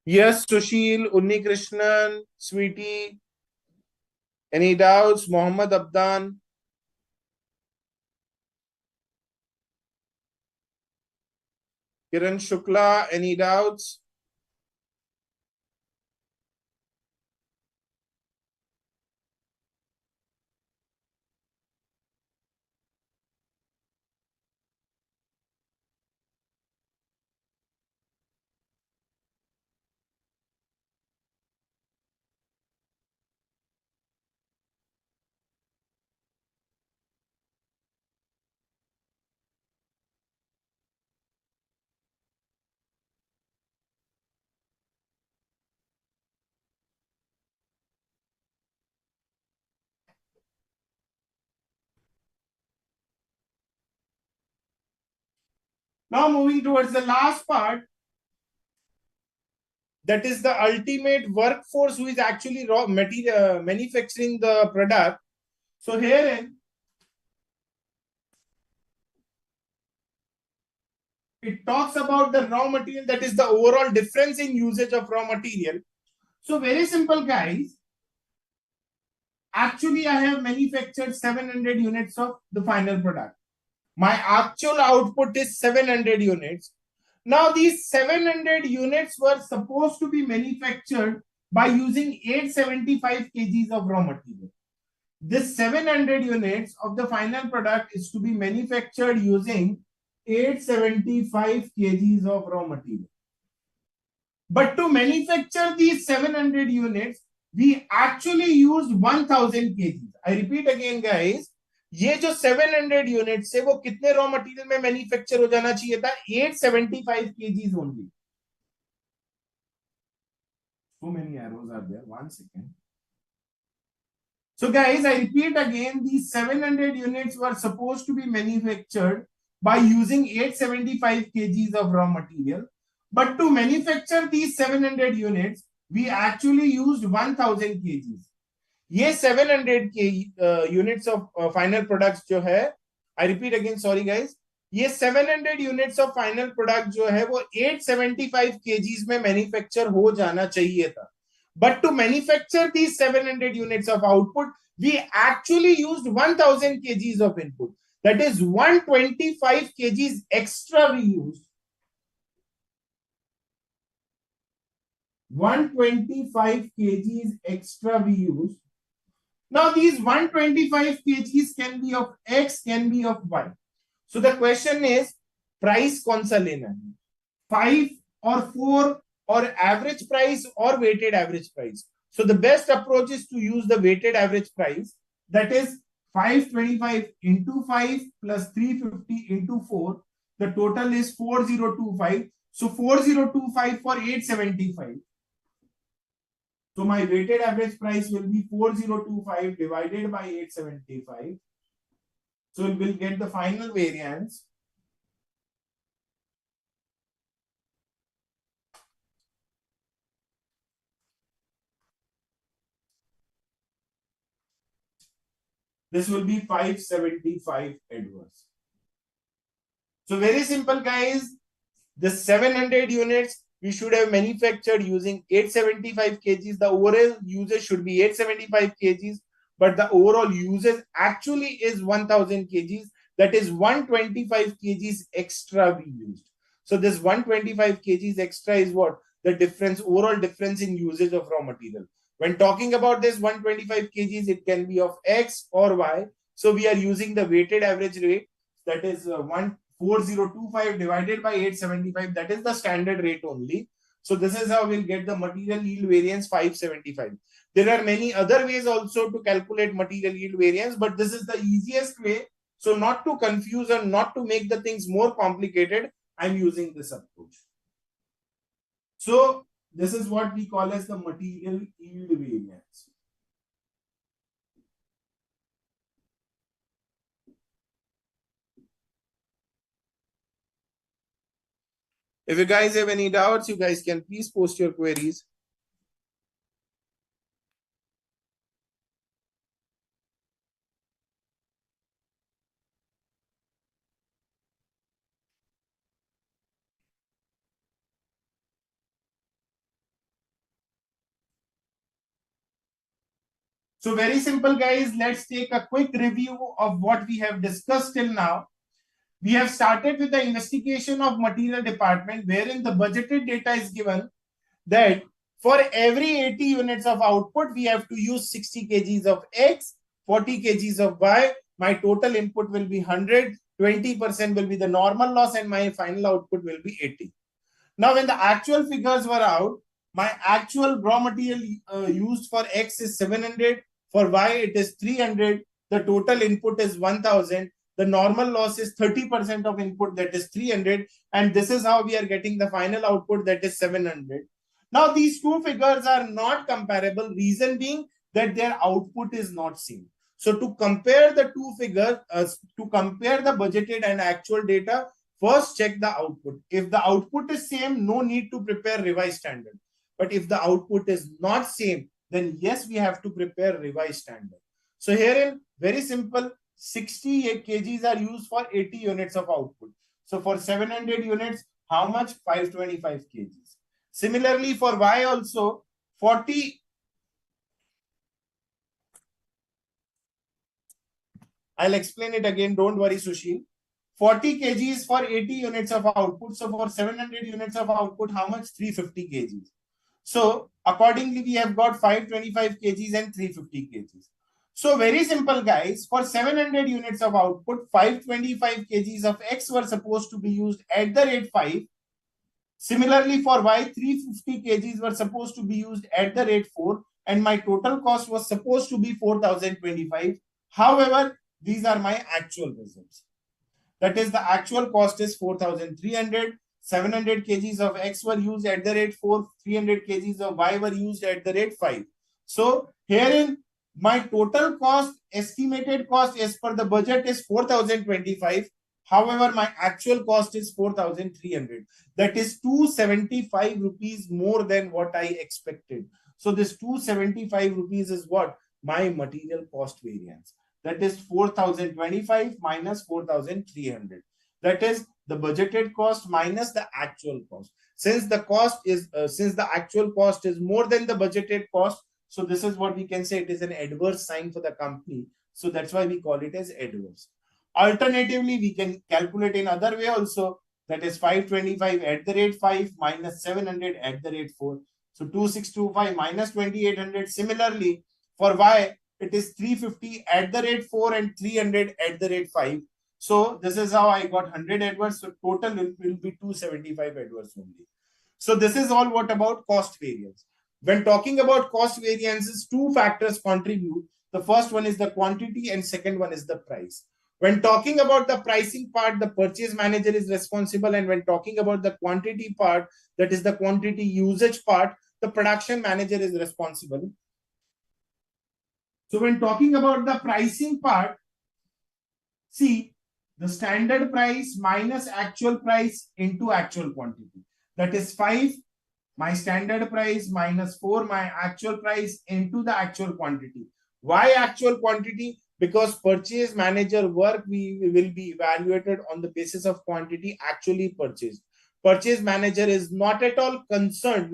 Yes, Sushil, Unni Krishnan, Sweetie. Any doubts? Mohammad Abdan. Kiran Shukla, any doubts? Now moving towards the last part, that is the ultimate workforce who is actually raw material manufacturing the product. So herein it talks about the raw material, that is the overall difference in usage of raw material. So very simple, guys. Actually, I have manufactured 700 units of the final product. My actual output is 700 units. Now, these 700 units were supposed to be manufactured by using 875 kgs of raw material. This 700 units of the final product is to be manufactured using 875 kgs of raw material. But to manufacture these 700 units, we actually used 1000 kgs. I repeat again, guys. ये जो 700 units है वो कितने raw material में manufacture हो जाना चाहिए था? 875 kgs only. So many arrows are there. 1 second. So guys, I repeat again, these 700 units were supposed to be manufactured by using 875 kgs of raw material. But to manufacture these 700 units, we actually used 1000 kgs. ये 700 के units of final products जो है, I repeat again, sorry guys, ये 700 units of final product जो है वो 875 kgs में manufacture हो जाना चाहिए था. But to manufacture these 700 units of output, we actually used 1000 kgs of input. That is 125 kgs extra we used. 125 kgs extra we used. Now these 125 kgs can be of X, can be of Y. So the question is, price कौन सा लेना है? 5 or 4 or average price or weighted average price? So the best approach is to use the weighted average price. That is 525 into 5 plus 350 into 4. The total is 4025. So 4025 for 875. So my weighted average price will be 4025 divided by 875. So it will get the final variance. This will be 575 adverse. So very simple, guys. The 700 units we should have manufactured using 875 kgs. The overall usage should be 875 kgs, but the overall usage actually is 1000 kgs. That is 125 kgs extra we used. So this 125 kgs extra is what? The difference, overall difference in usage of raw material. When talking about this 125 kgs, it can be of X or Y. So we are using the weighted average rate, that is 4025 divided by 875. That is the standard rate only. So this is how we'll get the material yield variance 575. There are many other ways also to calculate material yield variance, but this is the easiest way. So not to confuse and not to make the things more complicated, I'm using this approach. So this is what we call as the material yield variance. If you guys have any doubts, you guys can please post your queries. So very simple, guys. Let's take a quick review of what we have discussed till now. We have started with the investigation of material department, wherein the budgeted data is given that for every 80 units of output, we have to use 60 kgs of X, 40 kgs of Y. My total input will be 100, 20% will be the normal loss, and my final output will be 80. Now, when the actual figures were out, my actual raw material used for X is 700, for Y it is 300, the total input is 1000, the normal loss is 30% of input, that is 300, and this is how we are getting the final output, that is 700. Now, these two figures are not comparable, reason being that their output is not same. So to compare the two figures, to compare the budgeted and actual data, First, check the output. If the output is same, no need to prepare revised standard. But if the output is not same, then yes, we have to prepare revised standard. So herein, very simple, 60 kgs are used for 80 units of output. So for 700 units, how much? 525 kgs. Similarly, for Y also, 40. I'll explain it again. Don't worry, Sushil. 40 kgs for 80 units of output. So for 700 units of output, how much? 350 kgs. So accordingly, we have got 525 kgs and 350 kgs. So very simple, guys. For 700 units of output, 525 kgs of X were supposed to be used at the rate 5. Similarly, for Y, 350 kgs were supposed to be used at the rate 4. And my total cost was supposed to be 4,025. However, these are my actual results. That is, the actual cost is 4,300. 700 kgs of X were used at the rate 4. 300 kgs of Y were used at the rate 5. So herein, my total cost, estimated cost as per the budget is 4,025. However, my actual cost is 4,300. That is 275 rupees more than what I expected. So this 275 rupees is what? My material cost variance. That is 4,025 minus 4,300. That is the budgeted cost minus the actual cost. Since the actual cost is more than the budgeted cost, so this is what we can say, it is an adverse sign for the company. So that's why we call it as adverse. Alternatively, we can calculate in other way also. That is 525 at the rate 5 minus 700 at the rate 4. So 2625 minus 2800. Similarly, for Y, it is 350 at the rate 4 and 300 at the rate 5. So this is how I got 100 adverse. So total will be 275 adverse only. So this is all what about cost variance. When talking about cost variances, two factors contribute. The first one is the quantity and second one is the price. When talking about the pricing part, the purchase manager is responsible. And when talking about the quantity part, that is the quantity usage part, the production manager is responsible. So when talking about the pricing part, see, the standard price minus actual price into actual quantity. That is 5, my standard price, minus 4, my actual price, into the actual quantity. Why actual quantity? Because purchase manager work will be evaluated on the basis of quantity actually purchased. Purchase manager is not at all concerned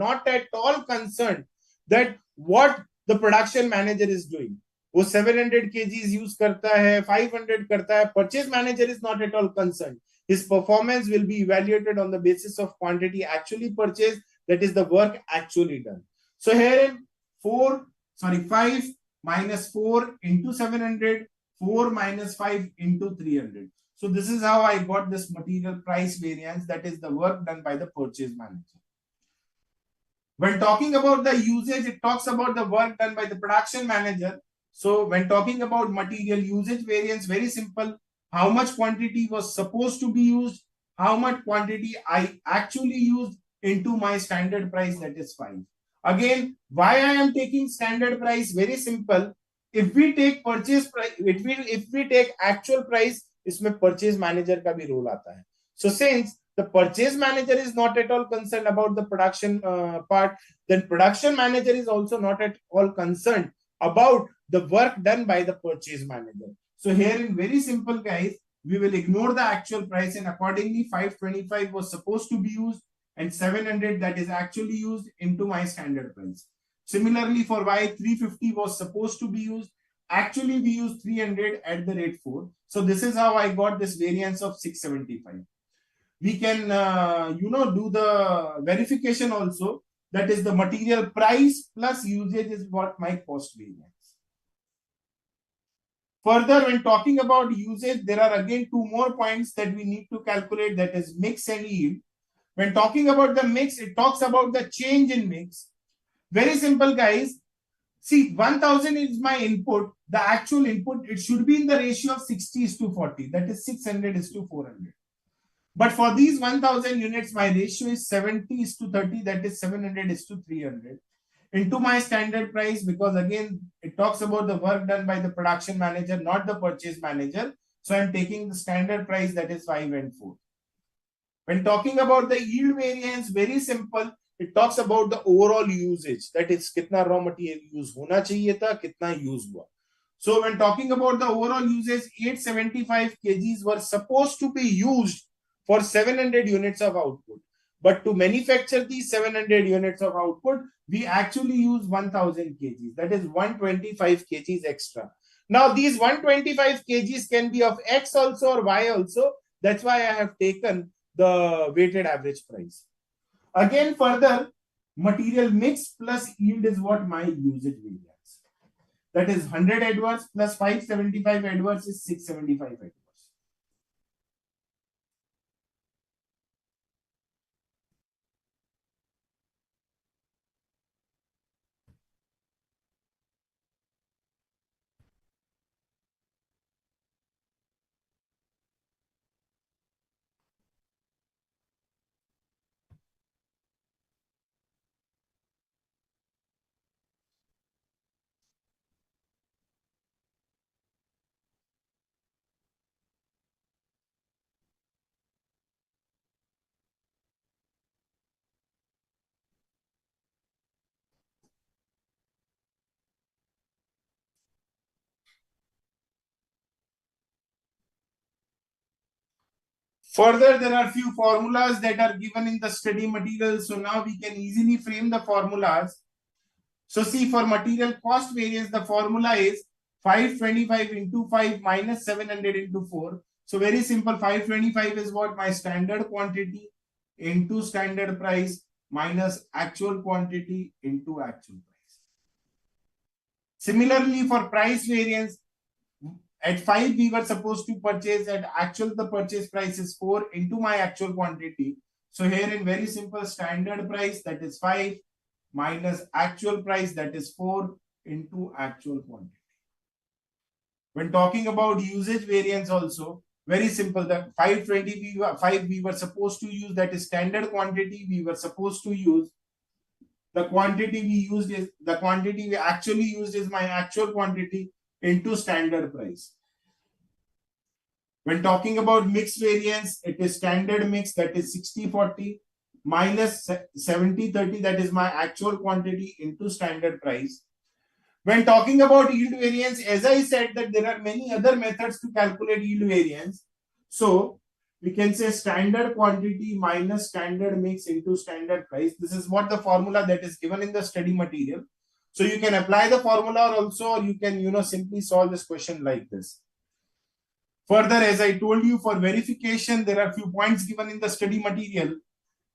that what the production manager is doing. वो 700 kgs use करता है, 500 करता है, purchase manager is not at all concerned. His performance will be evaluated on the basis of quantity actually purchased, that is the work actually done. So here in 5 minus 4 into 700, 4 minus 5 into 300. So this is how I got this material price variance, that is the work done by the purchase manager. When talking about the usage, it talks about the work done by the production manager. So when talking about material usage variance, very simple. How much quantity was supposed to be used, how much quantity I actually used into my standard price, that is 5. Again, why I am taking standard price? Very simple. If we take purchase price, if we take actual price, इसमें purchase manager का भी role आता है. So since the purchase manager is not at all concerned about the production part, then production manager is also not at all concerned about the work done by the purchase manager. So here in very simple, guys, we will ignore the actual price, and accordingly 525 was supposed to be used and 700 that is actually used into my standard price. Similarly, for Y, 350 was supposed to be used. Actually, we used 300 at the rate 4. So this is how I got this variance of 675. We can, do the verification also. That is the material price plus usage is what my cost variance. Further, when talking about usage, there are again two more points that we need to calculate, that is mix and yield. When talking about the mix, it talks about the change in mix. Very simple, guys. See, 1000 is my input. The actual input, it should be in the ratio of 60:40. That is 600:400. But for these 1000 units, my ratio is 70:30. That is 700:300. Into my standard price, because again, it talks about the work done by the production manager, not the purchase manager. So I'm taking the standard price, that is 5 and 4. When talking about the yield variance, very simple. It talks about the overall usage. That is, kitna raw material use hona chahiye tha, kitna use hua. So when talking about the overall usage, 875 kgs were supposed to be used for 700 units of output. But to manufacture these 700 units of output, we actually use 1000 kgs. That is 125 kgs extra. Now, these 125 kgs can be of X also or Y also. That's why I have taken the weighted average price. Again, further, material mix plus yield is what my usage variance. That is 100 adverse plus 575 adverse is 675 adverse. Further, there are few formulas that are given in the study material. So now we can easily frame the formulas. So see, for material cost variance, the formula is 525 into 5 minus 700 into 4. So very simple, 525 is what? My standard quantity into standard price minus actual quantity into actual price. Similarly, for price variance, at 5 we were supposed to purchase, at actual the purchase price is 4 into my actual quantity. So here in very simple, standard price, that is 5 minus actual price, that is 4 into actual quantity. When talking about usage variance also, very simple, the 5 we were supposed to use, that is standard quantity we were supposed to use. The quantity we used is, the quantity we actually used is my actual quantity into standard price. When talking about mix variance, it is standard mix, that is 60/40 minus 70/30, that is my actual quantity into standard price. When talking about yield variance, as I said that there are many other methods to calculate yield variance. So we can say standard quantity minus standard mix into standard price. This is what the formula that is given in the study material. So you can apply the formula also, or you can, simply solve this question like this. Further, as I told you, for verification, there are few points given in the study material,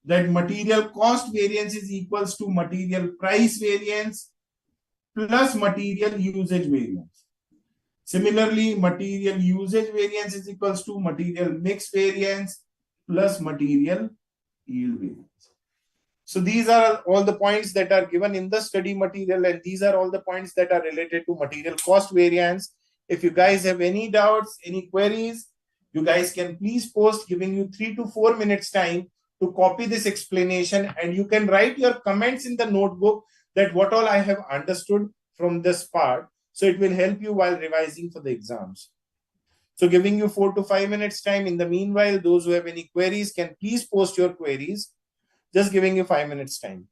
that material cost variance is equals to material price variance plus material usage variance. Similarly, material usage variance is equals to material mix variance plus material yield variance. So these are all the points that are given in the study material, and these are all the points that are related to material cost variance. If you guys have any doubts, any queries, you guys can please post, giving you 3 to 4 minutes time to copy this explanation, and you can write your comments in the notebook that what all I have understood from this part. So it will help you while revising for the exams. So giving you 4 to 5 minutes time. In the meanwhile, those who have any queries can please post your queries. Just giving you 5 minutes time.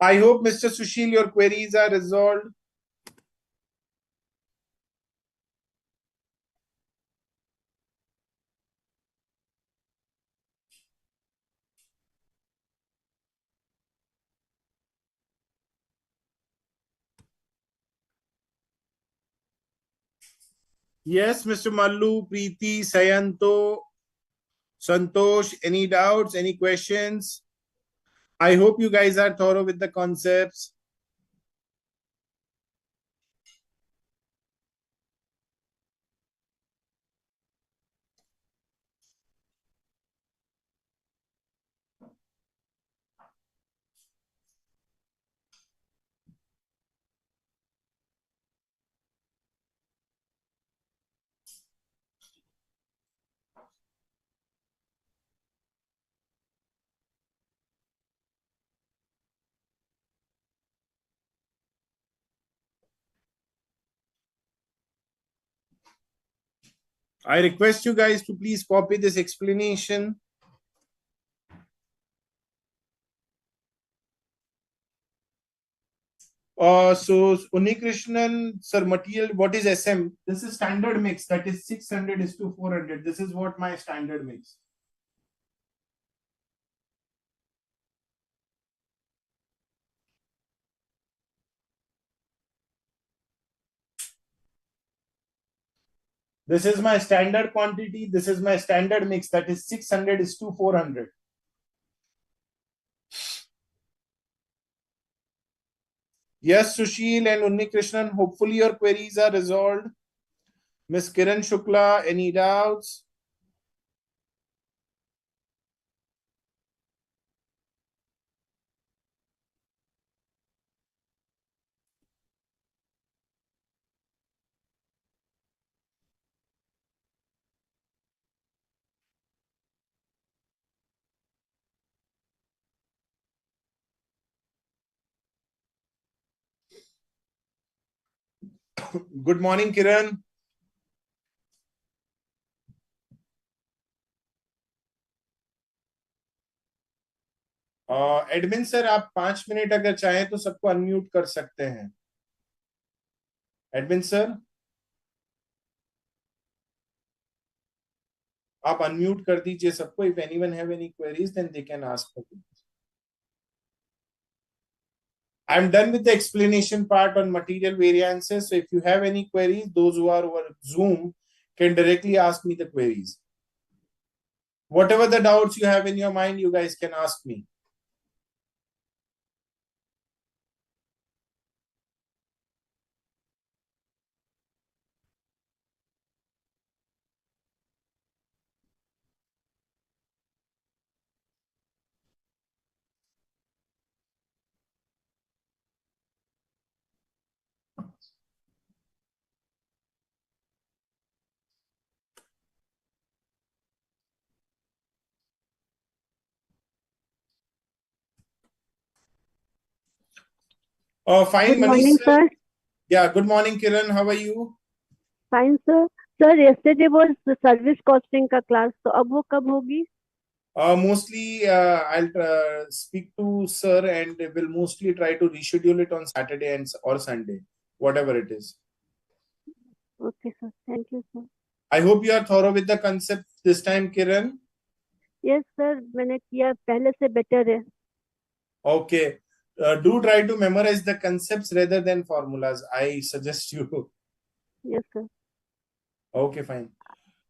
I hope, Mr. Sushil, your queries are resolved. Yes, Mr. Mallu, Preeti, Sayanto, Santosh, any doubts, any questions? I hope you guys are thorough with the concepts. I request you guys to please copy this explanation. So Unikrishnan, sir, material, what is SM? This is standard mix, that is 600 is to 400. This is what my standard mix. This is my standard quantity. This is my standard mix, that is 600 is to 400. Yes, Sushil and Unikrishnan, hopefully your queries are resolved. Miss Kiran Shukla, any doubts? Good morning, Kiran. Admin sir, आप 5 minute अगर चाहें तो सबको unmute कर सकते हैं. Admin sir, आप unmute कर दीजिए सबको. If anyone have any queries then they can ask. I'm done with the explanation part on material variances. So if you have any queries, those who are over Zoom can directly ask me the queries. Whatever the doubts you have in your mind, you guys can ask me. Fine, Good Manish morning, sir. sir. Yeah, good morning, Kiran. How are you? Fine, sir. Sir, yesterday was the service costing का class, तो अब वो कब होगी? Mostly, I'll speak to sir and will mostly try to reschedule it on Saturday and or Sunday, whatever it is. Okay, sir. Thank you, sir. I hope you are thorough with the concept this time, Kiran. Yes, sir. मैंने किया पहले से better है. Okay. Do try to memorize the concepts rather than formulas. I suggest you. Yes, sir. Okay, fine.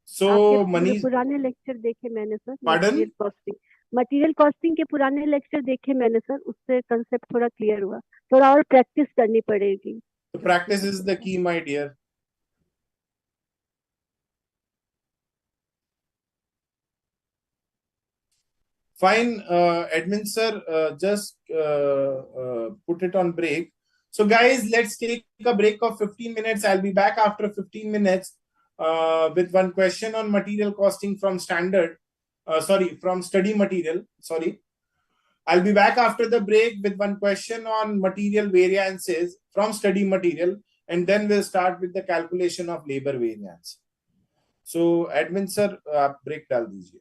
आपके So, Manish, पुराने lecture देखे मैंने sir. pardon? Material costing के पुराने लेक्चर देखे मैंने सर. उससे कंसेप्ट थोड़ा क्लियर हुआ. थोड़ा और प्रैक्टिस करनी पड़ेगी. The practice is the key, my dear. Fine, admin sir, just put it on break. So, guys, let's take a break of 15 minutes. I'll be back after 15 minutes with one question on material costing from standard. From study material. Sorry. I'll be back after the break with one question on material variances from study material, and then we'll start with the calculation of labor variance. So, admin sir, आप break डाल दीजिए.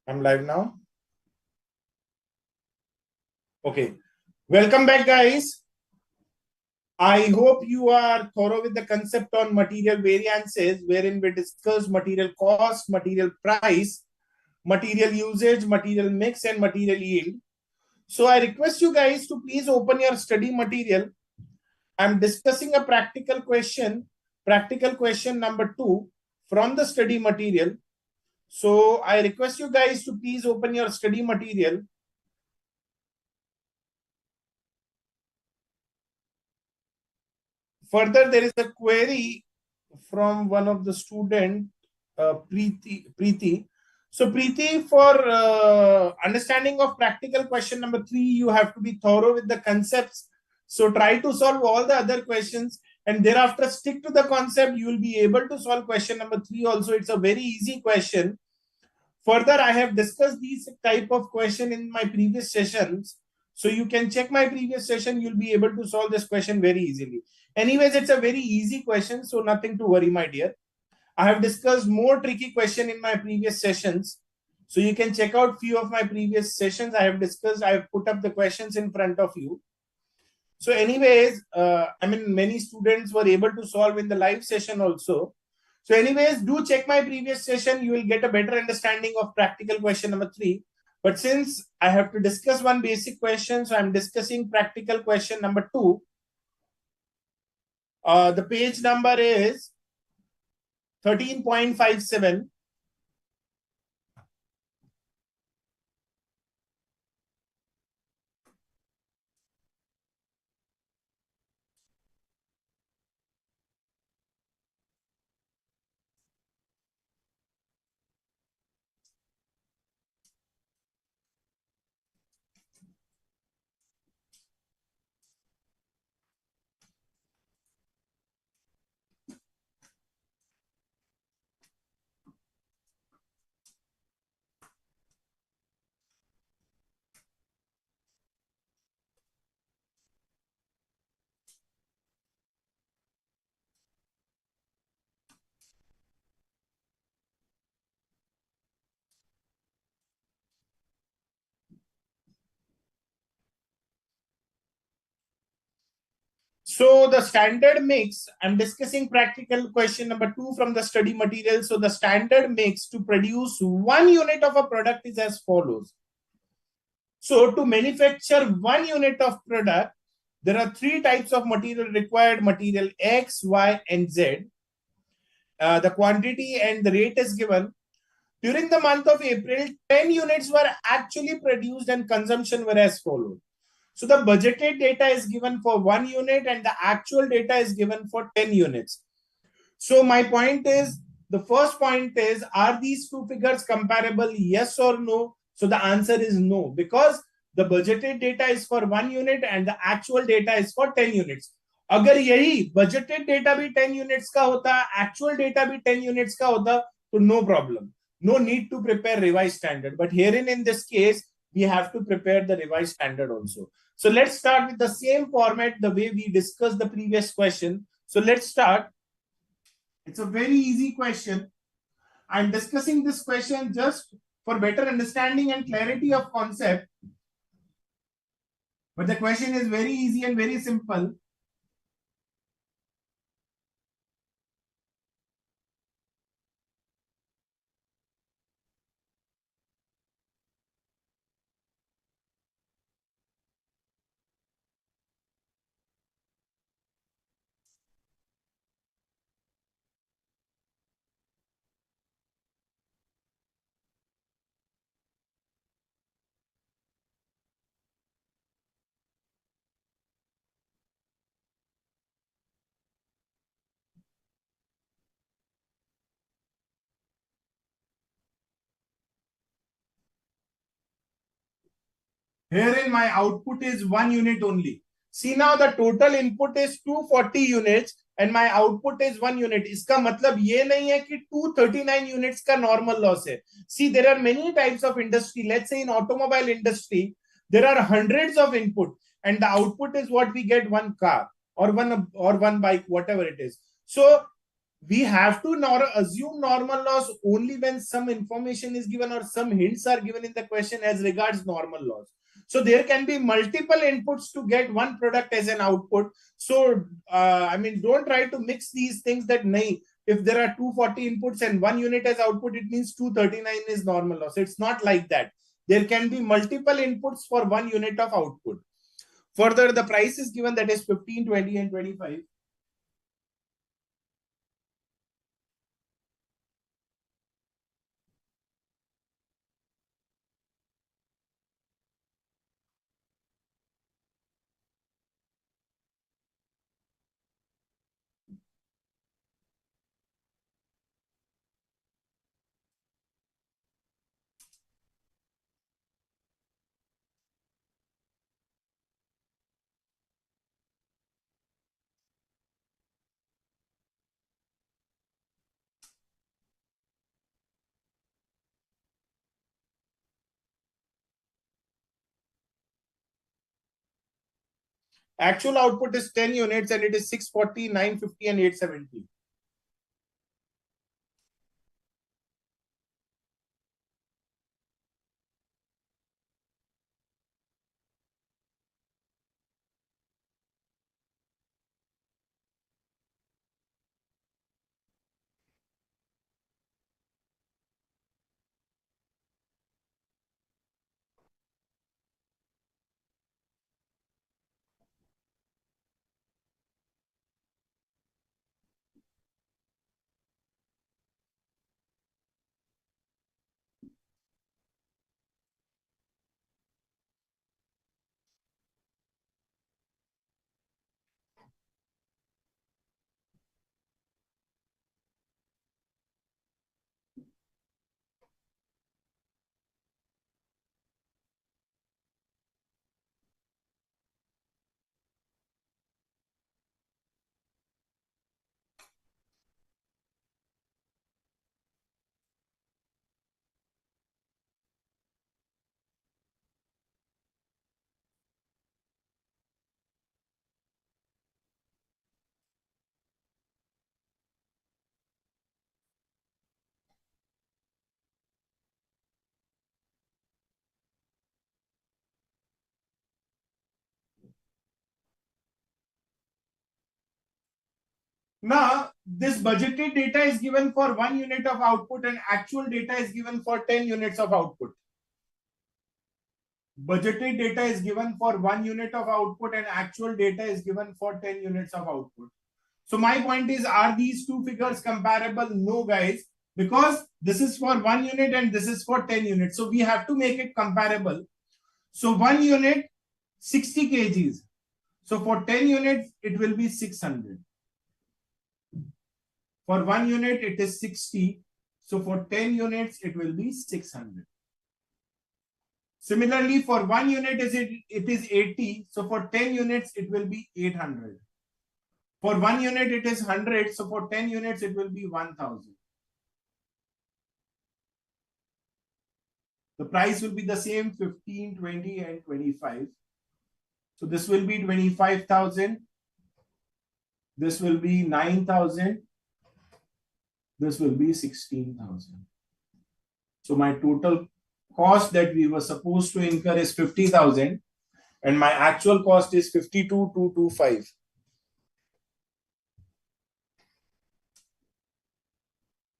I'm live now. Okay. Welcome back, guys. I hope you are thorough with the concept on material variances, wherein we discuss material cost, material price, material usage, material mix, and material yield. So I request you guys to please open your study material. I'm discussing a practical question number 2 from the study material. So I request you guys to please open your study material. Further, there is a query from one of the student, Preeti. So Preeti, for understanding of practical question number 3, you have to be thorough with the concepts. So try to solve all the other questions and thereafter stick to the concept. You will be able to solve question number 3 also. It's a very easy question. Further, I have discussed these type of question in my previous sessions. So you can check my previous session. You'll be able to solve this question very easily. Anyways, it's a very easy question. So nothing to worry, my dear. I have discussed more tricky question in my previous sessions. So you can check out few of my previous sessions. I have put up the questions in front of you. So anyways, many students were able to solve in the live session also. So anyways, do check my previous session. You will get a better understanding of practical question number 3. But since I have to discuss one basic question, so I'm discussing practical question number 2. The page number is 13.57. So the standard mix, I'm discussing practical question number 2 from the study material. So the standard mix to produce 1 unit of a product is as follows. So to manufacture 1 unit of product, there are 3 types of material required: material X, Y, and Z. The quantity and the rate is given. During the month of April, 10 units were actually produced and consumption were as follows. So the budgeted data is given for 1 unit and the actual data is given for 10 units. So my point is, the first point is, are these two figures comparable? Yes or no? So the answer is no, because the budgeted data is for 1 unit and the actual data is for 10 units. अगर यही budgeted data भी 10 units का होता, actual data भी 10 units का होता, तो no problem. No need to prepare revised standard. But herein in this case, we have to prepare the revised standard also. So let's start with the same format, the way we discussed the previous question. So let's start. It's a very easy question. I'm discussing this question just for better understanding and clarity of concept. But the question is very easy and very simple. Herein my output is 1 unit only. See now the total input is 240 units and my output is 1 unit. इसका मतलब ये नहीं है कि 239 units का normal loss है. See, there are many types of industry. Let's say in automobile industry, there are hundreds of input and the output is what we get, one car or one bike, whatever it is. So we have to assume normal loss only when some information is given or some hints are given in the question as regards normal loss. So there can be multiple inputs to get one product as an output. So I mean, don't try to mix these things that nahi, if there are 240 inputs and one unit as output, it means 239 is normal loss. It's not like that. There can be multiple inputs for one unit of output. Further, the price is given, that is 15, 20 and 25. Actual output is 10 units and it is 640, 950 and 870. Now, this budgeted data is given for 1 unit of output and actual data is given for 10 units of output. Budgeted data is given for 1 unit of output and actual data is given for 10 units of output. So my point is, are these two figures comparable? No, guys, because this is for 1 unit and this is for 10 units. So we have to make it comparable. So 1 unit, 60 kgs. So for 10 units, it will be 600. For 1 unit, it is 60. So for 10 units, it will be 600. Similarly, for 1 unit, it is 80. So for 10 units, it will be 800. For 1 unit, it is 100. So for 10 units, it will be 1000. The price will be the same, 15, 20, and 25. So this will be 25,000. This will be 9,000. This will be 16,000. So my total cost that we were supposed to incur is 50,000 and my actual cost is 52,225.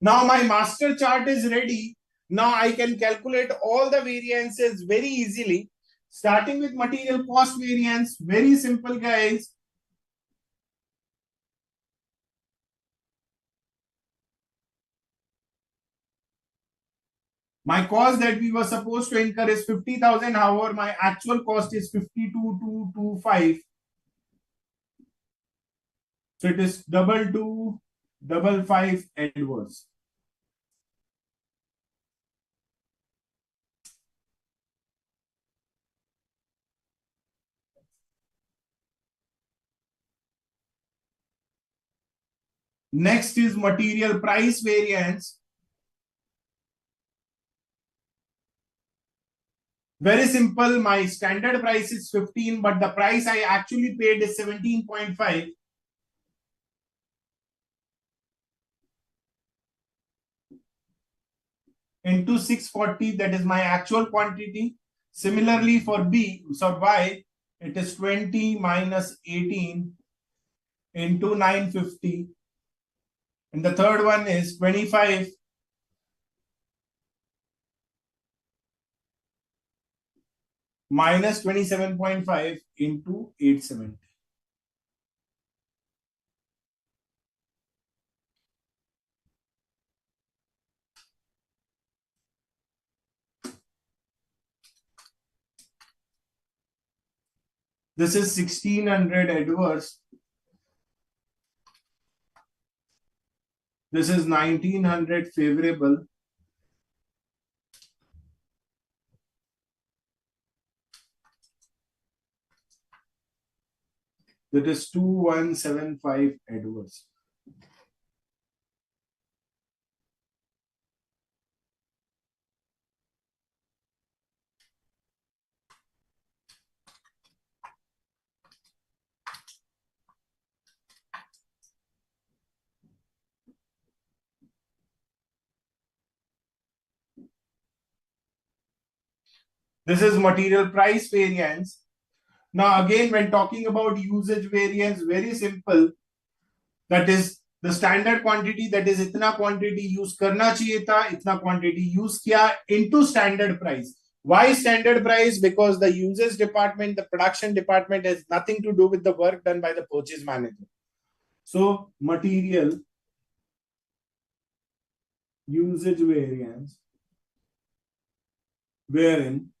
Now my master chart is ready. Now I can calculate all the variances very easily. Starting with material cost variance, very simple, guys. My cost that we were supposed to incur is 50,000. However, my actual cost is 52,225. So it is 22,555 adverse. Next is material price variance. Very simple. My standard price is 15, but the price I actually paid is 17.5. into 640, that is my actual quantity. Similarly for B, so Y, it is 20 minus 18 into 950. And the third one is 25 minus 27.5 into 870. This is 1600 adverse. This is 1900 favorable. That is 2175 adverse. This is material price variance. Now again, when talking about usage variance, very simple. That is the standard quantity, that is itna quantity use karna chahiye tha, itna quantity use kiya into standard price. Why standard price? Because the usage department, the production department has nothing to do with the work done by the purchase manager. So material usage variance, wherein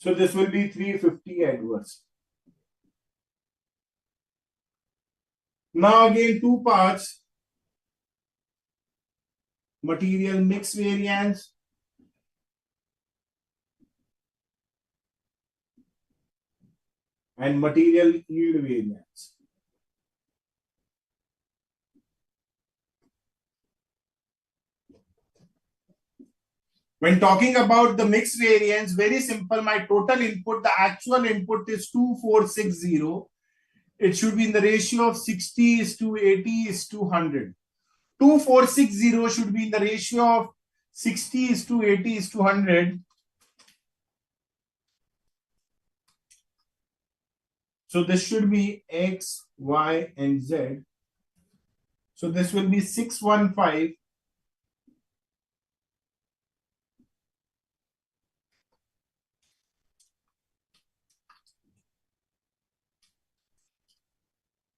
so this will be 350 adverse. Now again, two parts. Material mix variance and material yield variance. When talking about the mix variance, very simple. My total input, the actual input is 2460. It should be in the ratio of 60 is to 80 is to 100. 2460 should be in the ratio of 60 is to 80 is to 100. So this should be X, Y, and Z. So this will be 615.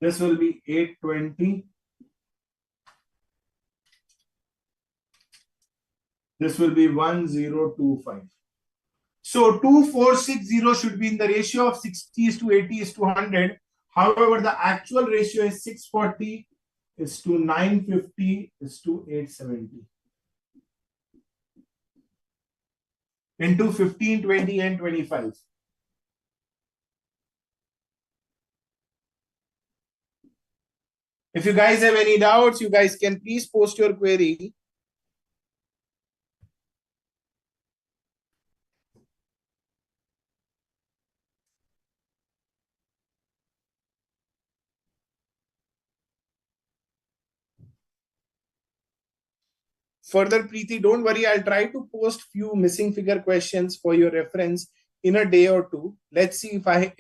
This will be 820. This will be 1025. So 2460 should be in the ratio of 60 is to 80 is to 100. However, the actual ratio is 640 is to 950 is to 870 into 15, 20, and 25. If you guys have any doubts, you guys can please post your query. Further, Preeti, don't worry. I'll try to post few missing figure questions for your reference. in a day or two. Let's see if I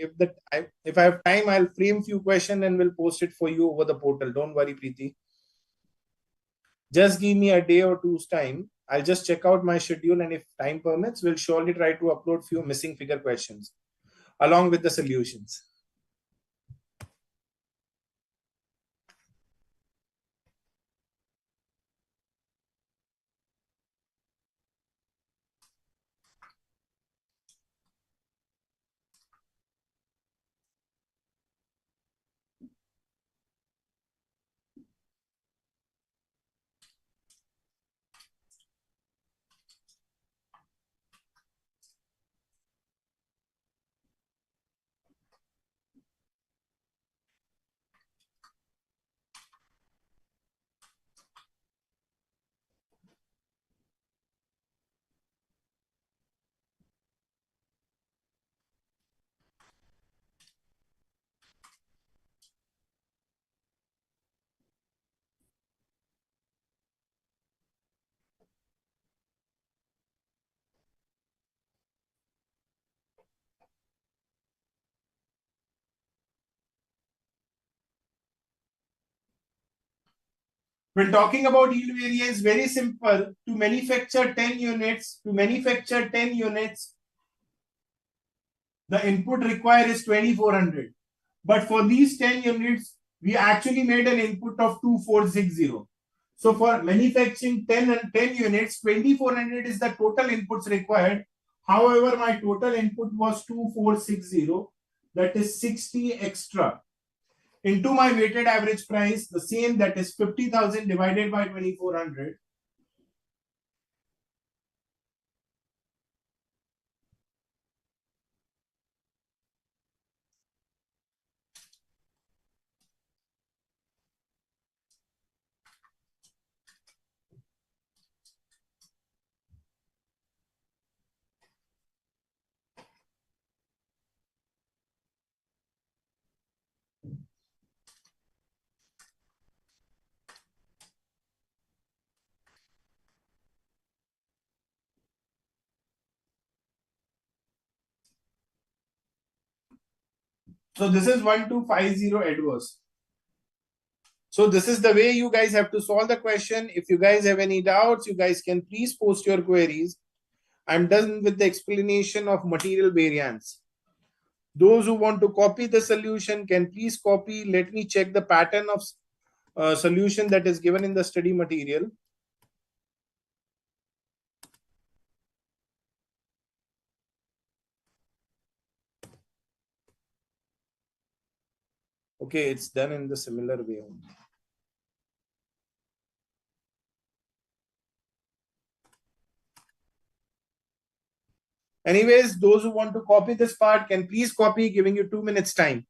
have time, I'll frame few questions and we'll post it for you over the portal. Don't worry, Preeti. Just give me a day or two's time. I'll just check out my schedule, and if time permits, we'll surely try to upload few missing figure questions along with the solutions. When talking about yield variance, very simple. To manufacture 10 units, the input required is 2400. But for these 10 units, we actually made an input of 2460. So for manufacturing 10 units, 2400 is the total inputs required. However, my total input was 2460. That is 60 extra. Into my weighted average price, the same, that is 50,000 divided by 2400. So this is 1250 adverse. So this is the way you guys have to solve the question. If you guys have any doubts, you guys can please post your queries. I'm done with the explanation of material variance. Those who want to copy the solution can please copy. Let me check the pattern of solution that is given in the study material. Okay, it's done in the similar way only. Anyways, those who want to copy this part can please copy, giving you 2 minutes time.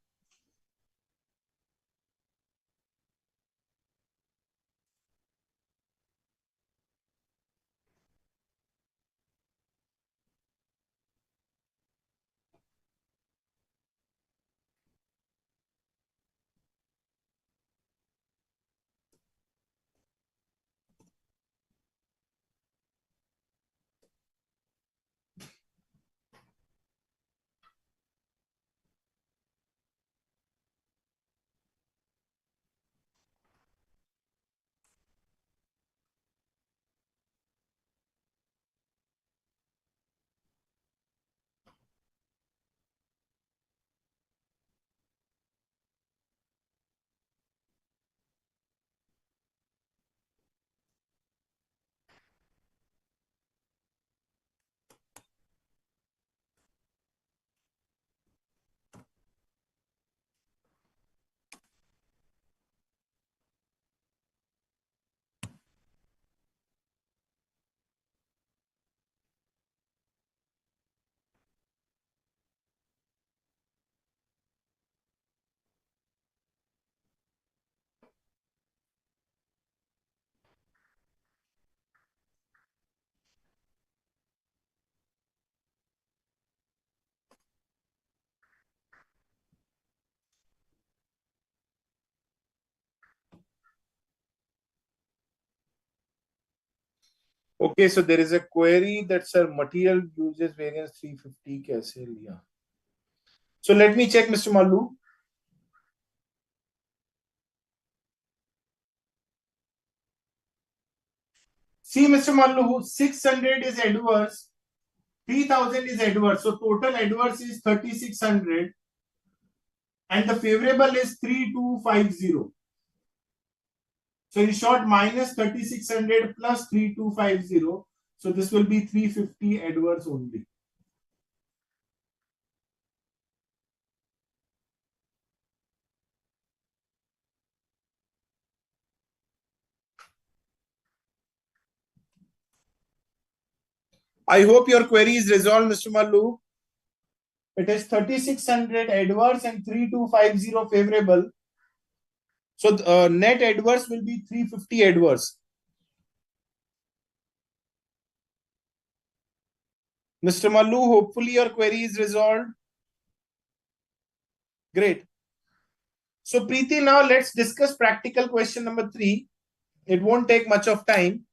Okay, so there is a query that sir material uses variance 350 kaise liya. So let me check, Mr. Mallu. See, Mr. Mallu, 600 is adverse, 3000 is adverse. So total adverse is 3600 and the favorable is 3250. So in short, minus 3600 plus 3250. So this will be 350 adverse only. I hope your query is resolved, Mr. Mallu. It is 3600 adverse and 3250 favorable. So net adverse will be 350 adverse. Mr. Mallu, hopefully your query is resolved. Great. So Preeti, now let's discuss practical question number 3. It won't take much of time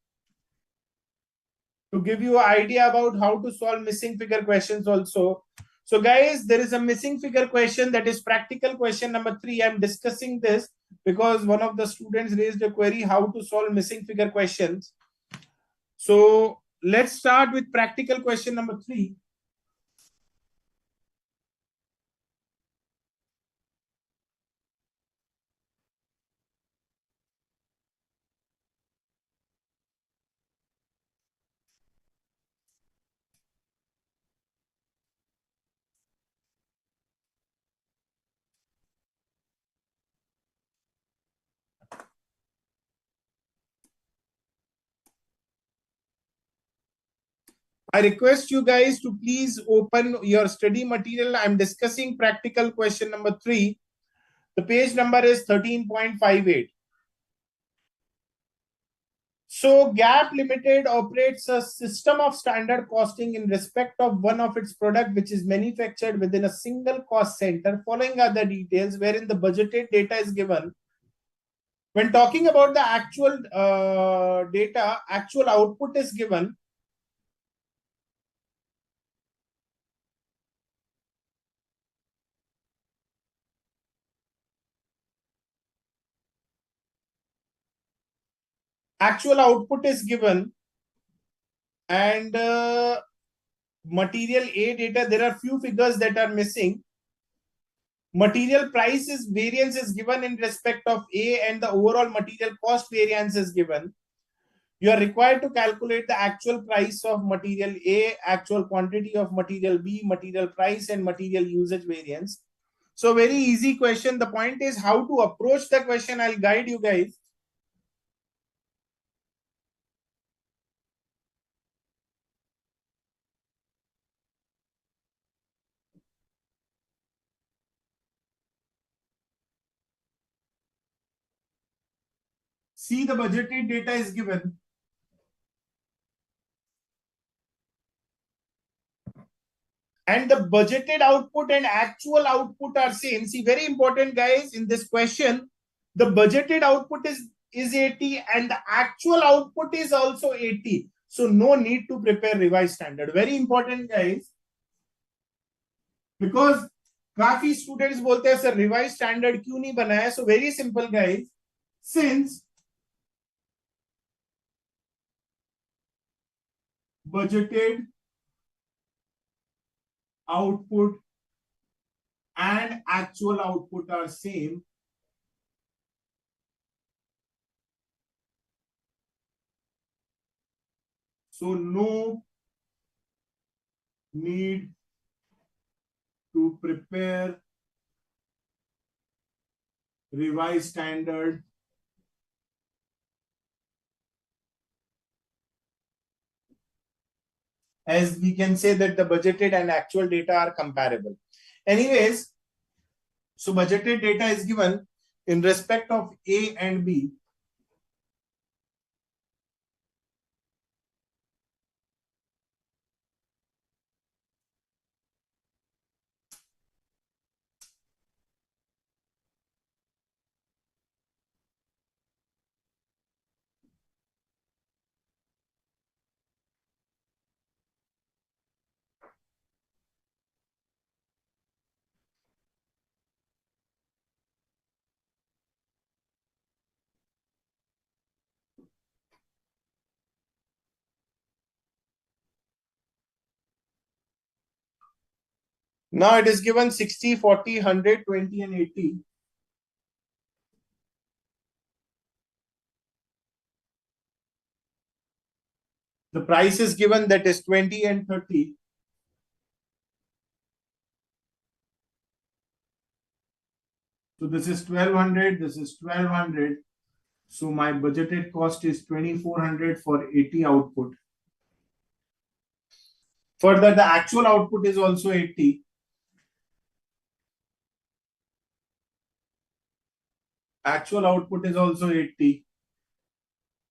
to give you an idea about how to solve missing figure questions also. So guys, there is a missing figure question that is practical question number 3. I'm discussing this because one of the students raised a query how to solve missing figure questions. So let's start with practical question number 3. I request you guys to please open your study material. I'm discussing practical question number 3. The page number is 13.58. So Gap Limited operates a system of standard costing in respect of one of its product which is manufactured within a single cost center. Following are the details wherein the budgeted data is given. When talking about the actual data, actual output is given. Actual output is given and material A data, there are few figures that are missing. Material price is variance is given in respect of A and the overall material cost variance is given. You are required to calculate the actual price of material A, actual quantity of material B, material price and material usage variance. So very easy question. The point is how to approach the question. I'll guide you guys. See, the budgeted data is given. And the budgeted output and actual output are same. See, very important guys in this question, the budgeted output is 80 and the actual output is also 80. So no need to prepare revised standard. Very important guys. Because काफी students बोलते हैं sir revised standard क्यों नहीं बना है. So very simple guys. Since budgeted output and actual output are same, so no need to prepare revised standard as we can say that the budgeted and actual data are comparable. Anyways, so budgeted data is given in respect of A and B. Now it is given 60, 40, 100, 20 and 80. The price is given, that is 20 and 30. So this is 1200, this is 1200. So my budgeted cost is 2400 for 80 output. Further, the actual output is also 80. Actual output is also 80.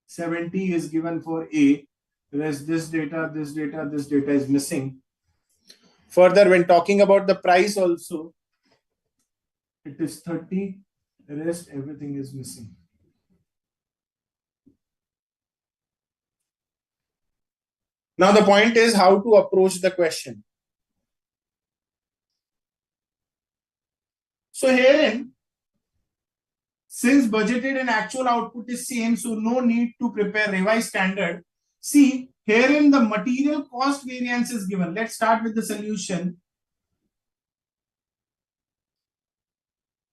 70 is given for A. Whereas this data is missing. Further, when talking about the price also, it is 30. The rest, everything is missing. Now the point is how to approach the question. So herein, since budgeted and actual output is same, so no need to prepare revised standard. See, herein the material cost variance is given. Let's start with the solution.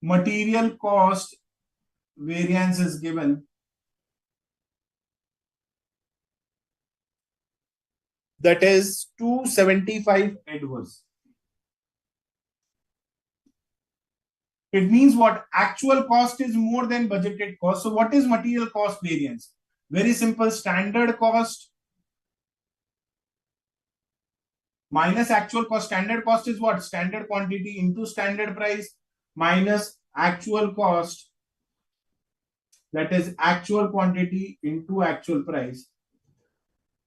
Material cost variance is given. That is 275 adverse. It means what? Actual cost is more than budgeted cost. So what is material cost variance? Very simple, standard cost minus actual cost. Standard cost is what? Standard quantity into standard price minus actual cost, that is actual quantity into actual price.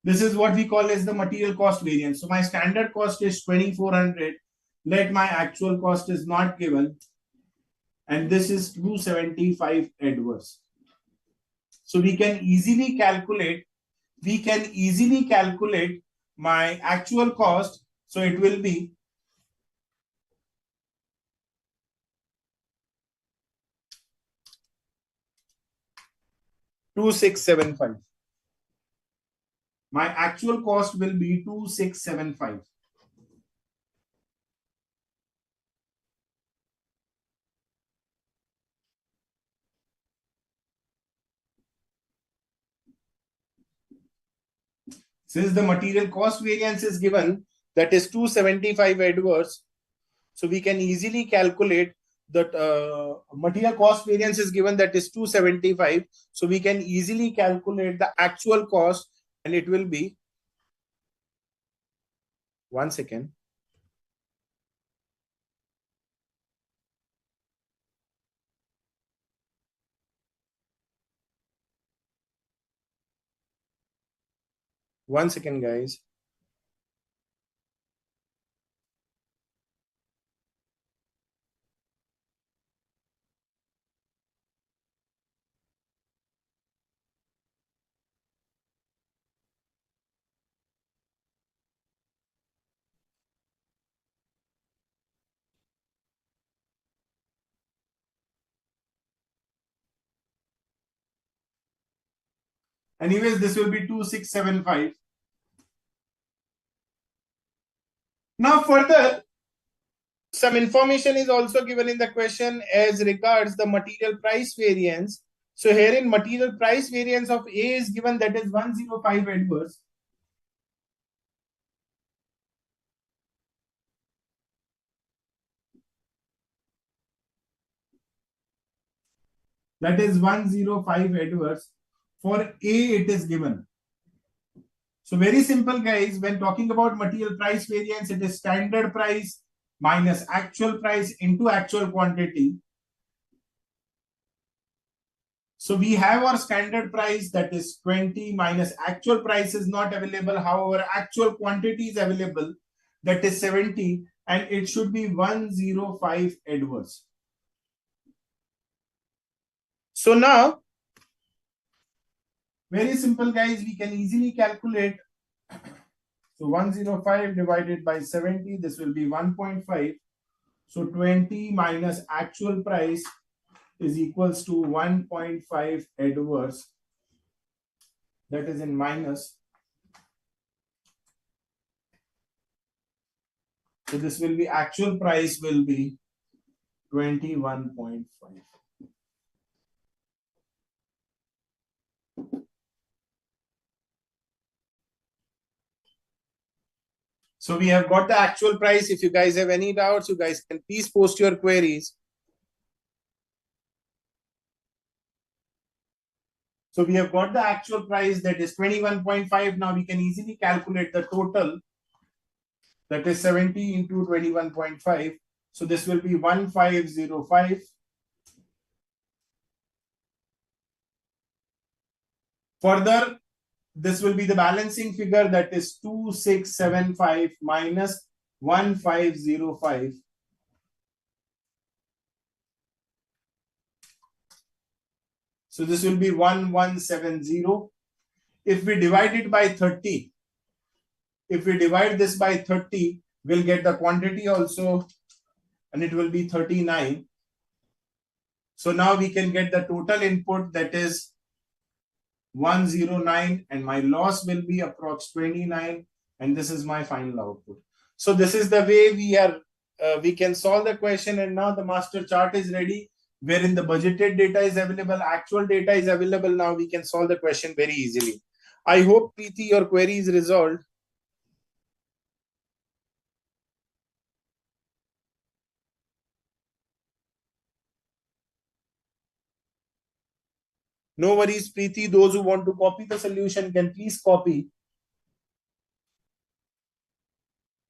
This is what we call as the material cost variance. So my standard cost is 2400. Let my actual cost is not given. And this is 275 adverse. So we can easily calculate my actual cost. So it will be 2675. My actual cost will be 2675. Since the material cost variance is given, that is 275 adverse, so we can easily calculate that material cost variance is given, that is 275. So we can easily calculate the actual cost, and it will be, one second. One second, guys. Anyways, this will be 2675. Now further, some information is also given in the question as regards the material price variance. So here in material price variance of A is given, that is 105 adverse. That is 105 adverse. For A, it is given. So very simple, guys. When talking about material price variance, it is standard price minus actual price into actual quantity. So we have our standard price, that is 20, minus actual price is not available. However, actual quantity is available, that is 70, and it should be 105 adverse. So now, very simple, guys, we can easily calculate. So 105 divided by 70, this will be 1.5. So 20 minus actual price is equals to 1.5 adverse. That is in minus. So this will be actual price will be 21.5. So we have got the actual price. If you guys have any doubts, you guys can please post your queries. So we have got the actual price, that is 21.5. Now we can easily calculate the total, that is 70 into 21.5. So this will be 1505. Further, this will be the balancing figure, that is 2675 minus 1505. So this will be 1170. If we divide it by 30, if we divide this by 30, we'll get the quantity also, and it will be 39. So now we can get the total input, that is 109, and my loss will be approx 29, and this is my final output. So this is the way we can solve the question. And now the master chart is ready, wherein the budgeted data is available, actual data is available. Now we can solve the question very easily. I hope, Preeti, your query is resolved. No worries, Preeti. Those who want to copy the solution can please copy.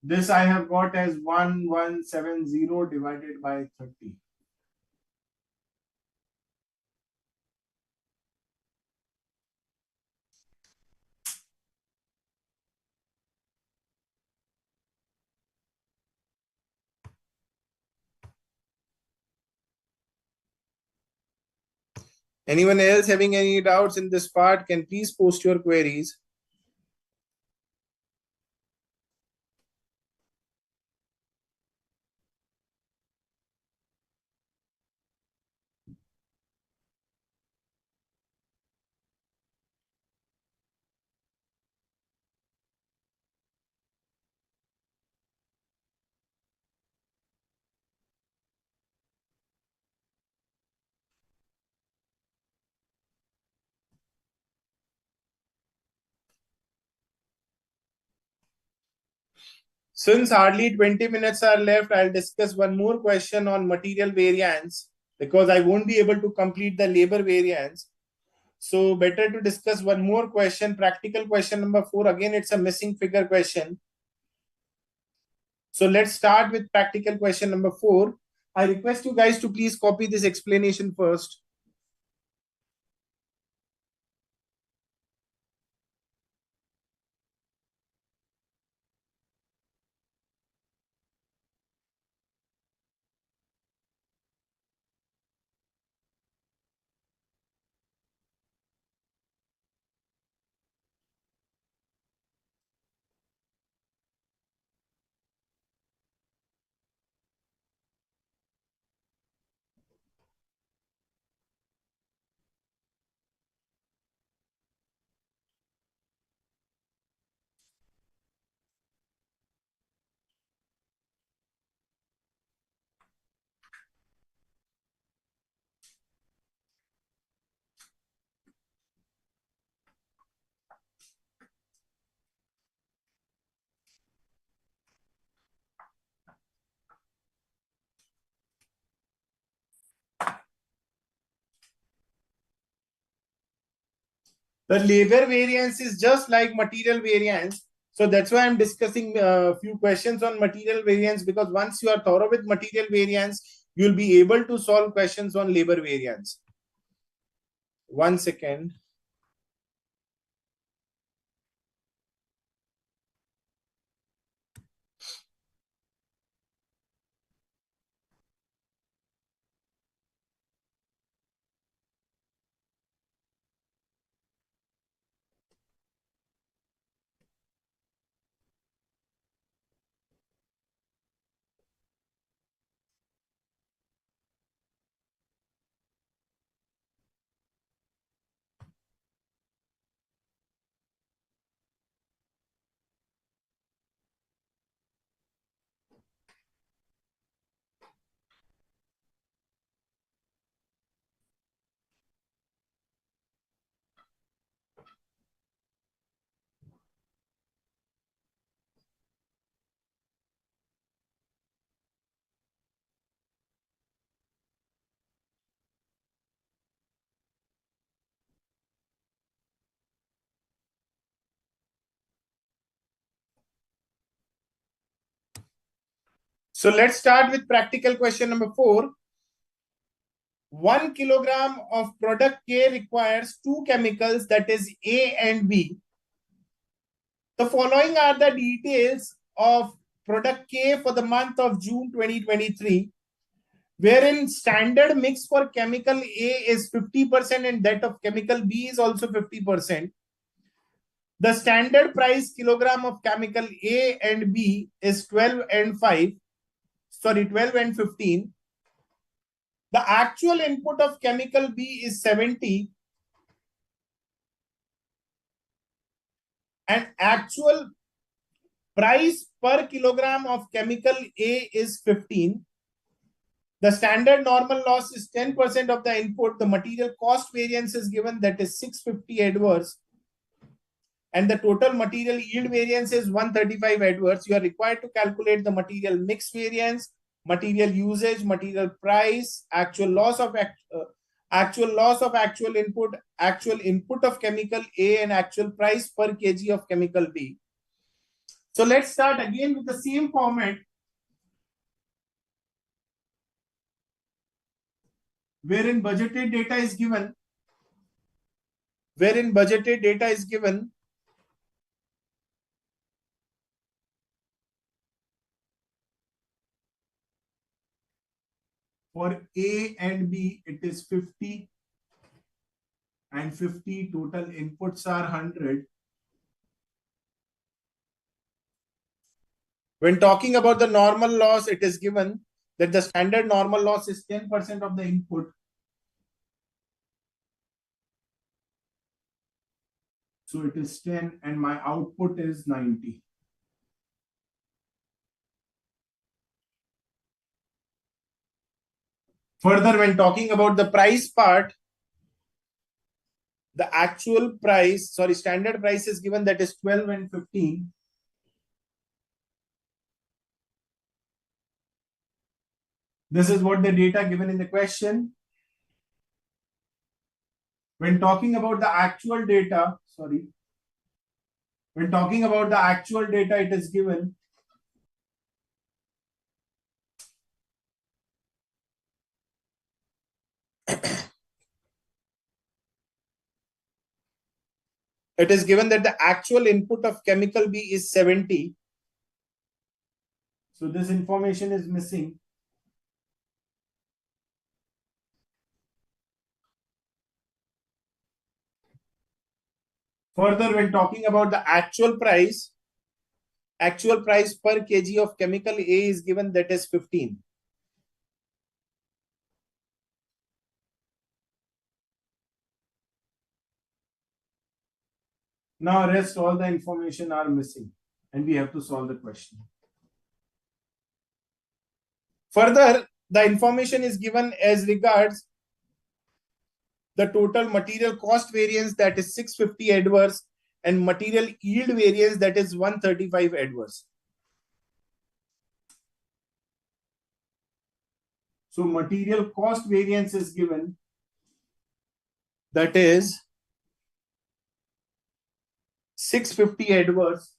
This I have got as 1170 divided by 30. Anyone else having any doubts in this part can please post your queries. Since hardly 20 minutes are left, I'll discuss one more question on material variance, because I won't be able to complete the labor variance. So better to discuss one more question, practical question number 4. Again, it's a missing figure question. So let's start with practical question number 4. I request you guys to please copy this explanation first. The labor variance is just like material variance. So that's why I'm discussing a few questions on material variance, because once you are thorough with material variance, you'll be able to solve questions on labor variance. 1 second. So let's start with practical question number 4. 1 kilogram of product K requires 2 chemicals, that is A and B. The following are the details of product K for the month of June 2023, wherein standard mix for chemical A is 50% and that of chemical B is also 50%. The standard price kilogram of chemical A and B is 12 and 15. The actual input of chemical B is 70 and actual price per kilogram of chemical A is 15. The standard normal loss is 10% of the input. The material cost variance is given, that is 650 adverse. And the total material yield variance is 135 adverse. You are required to calculate the material mix variance, material usage, material price, actual loss of actual input of chemical A, and actual price per kg of chemical B. So let's start again with the same format, wherein budgeted data is given. For A and B, it is 50 and 50. Total inputs are 100. When talking about the normal loss, it is given that the standard normal loss is 10% of the input. So it is 10 and my output is 90. Further, when talking about the price part, the standard price is given, that is 12 and 15. This is what the data given in the question. When talking about the actual data, it is given that the actual input of chemical B is 70. So this information is missing. Further, when talking about the actual price per kg of chemical A is given, that is 15. Now rest all the information are missing and we have to solve the question. Further, the information is given as regards the total material cost variance, that is 650 adverse, and material yield variance, that is 135 adverse. So material cost variance is given, that is 650 adverse.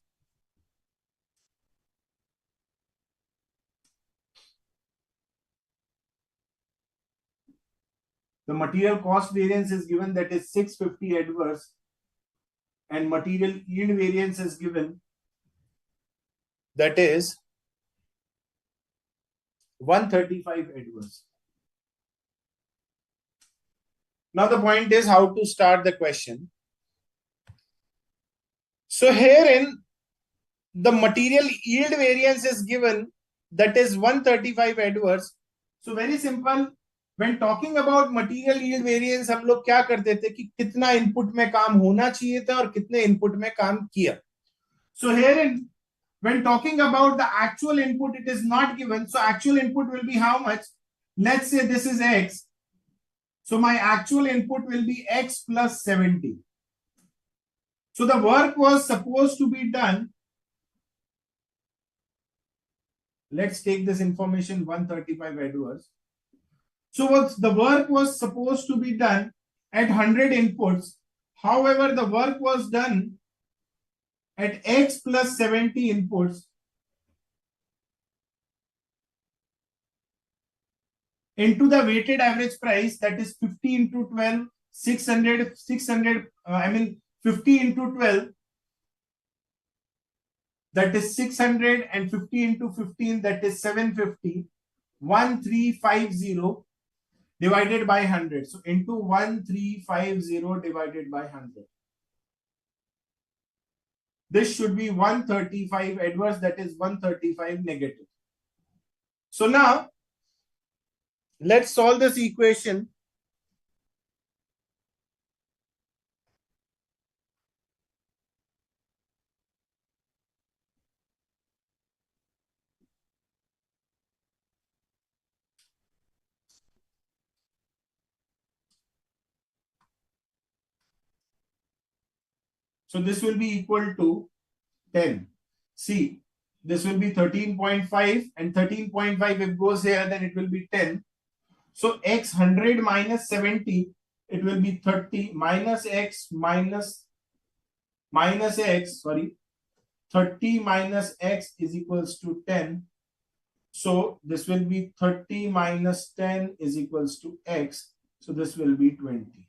The material cost variance is given, that is 650 adverse, and material yield variance is given, that is 135 adverse. Now the point is how to start the question. So herein the material yield variance is given, that is 135 adverse. So very simple. When talking about material yield variance, हम लोग क्या करते थे कि कितना input में काम होना चाहिए था और कितने इनपुट में काम किया. So herein, when talking about the actual input, it is not given. So actual input will be how much? Let's say this is X. So my actual input will be X plus 70. So the work was supposed to be done. Let's take this information 135 adverse. So the work was supposed to be done at 100 inputs. However, the work was done at X plus 70 inputs. into the weighted average price, that is 50 into 12, 600, 600, 50 into 12, that is 600, and 50 into 15, that is 750, 1350 divided by 100. So into 1350 divided by 100. This should be 135 adverse, that is 135 negative. So now, let's solve this equation. So this will be equal to 10. See, this will be 13.5, and 13.5 if it goes here, then it will be 10. So x 100 minus 70, it will be 30 minus x minus x, sorry, 30 minus x is equals to 10. So this will be 30 minus 10 is equals to x. So this will be 20.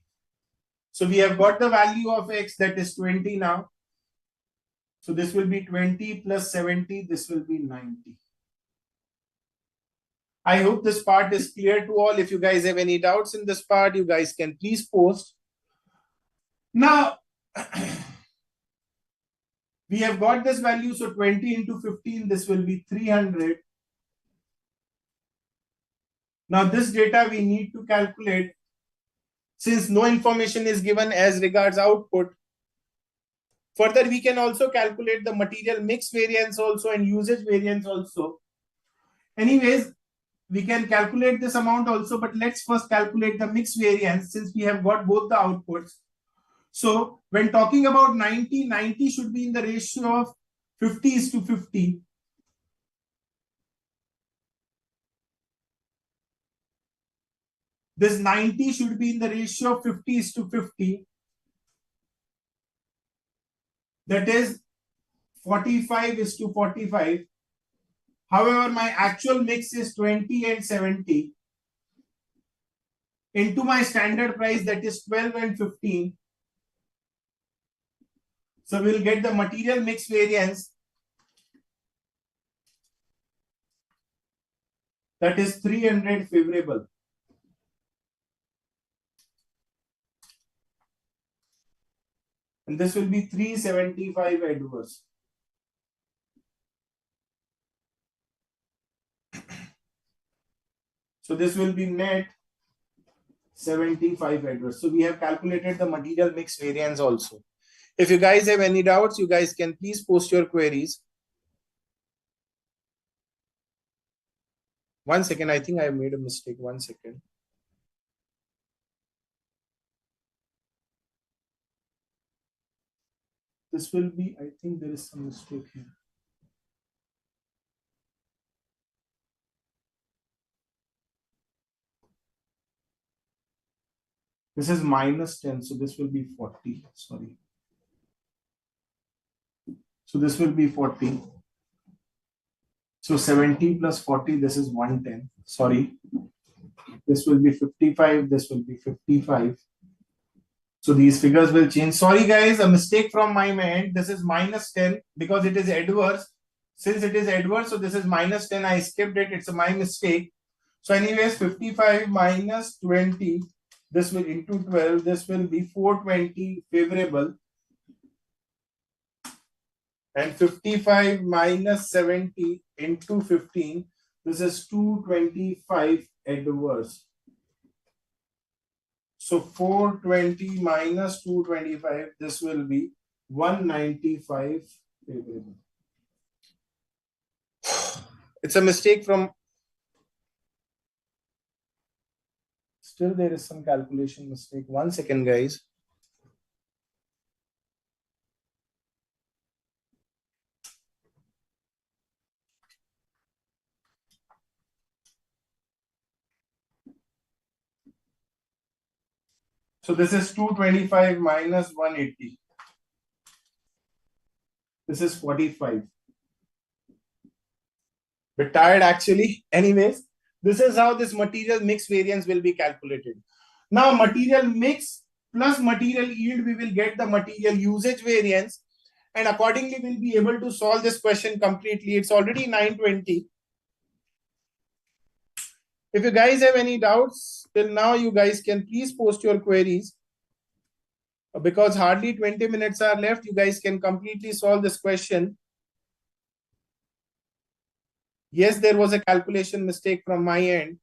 So we have got the value of x, that is 20 now. So this will be 20 plus 70, this will be 90. I hope this part is clear to all. If you guys have any doubts in this part, you guys can please post. Now, we have got this value, so 20 into 15, this will be 300. Now this data we need to calculate. Since no information is given as regards output, further we can also calculate the material mix variance also and usage variance also. Anyways, we can calculate this amount also, but let's first calculate the mix variance since we have got both the outputs. So when talking about 90, 90 should be in the ratio of 50:50. This 90 should be in the ratio of 50:50. That is 45:45. However, my actual mix is 20 and 70. Into my standard price, that is 12 and 15. So we'll get the material mix variance, that is 300 favorable. And this will be 375 adverse. So this will be net 75 adverse. So we have calculated the material mix variance also. If you guys have any doubts, you guys can please post your queries. One second, I think I made a mistake. One second. This will be, I think there is some mistake here. This is minus 10, so this will be 40. Sorry. So this will be 40. So 70 plus 40, this is 110. Sorry. This will be 55. This will be 55. So these figures will change. Sorry guys, a mistake from my end. This is minus 10 because it is adverse. Since it is adverse, so this is minus 10. I skipped it. It's my mistake. So anyways, 55 minus 20. This will into 12. This will be 420 favorable. And 55 minus 70 into 15. This is 225 adverse. So 420 minus 225, this will be 195 favorable. It's a mistake from... Still there is some calculation mistake. One second, guys. So this is 225 minus 180. This is 45. Bit tired actually. Anyways, This is how this material mix variance will be calculated. Now, material mix plus material yield, we will get the material usage variance, and accordingly we'll be able to solve this question completely. It's already 9:20. If you guys have any doubts till now, you guys can please post your queries. Because hardly 20 minutes are left, you guys can completely solve this question. Yes, there was a calculation mistake from my end.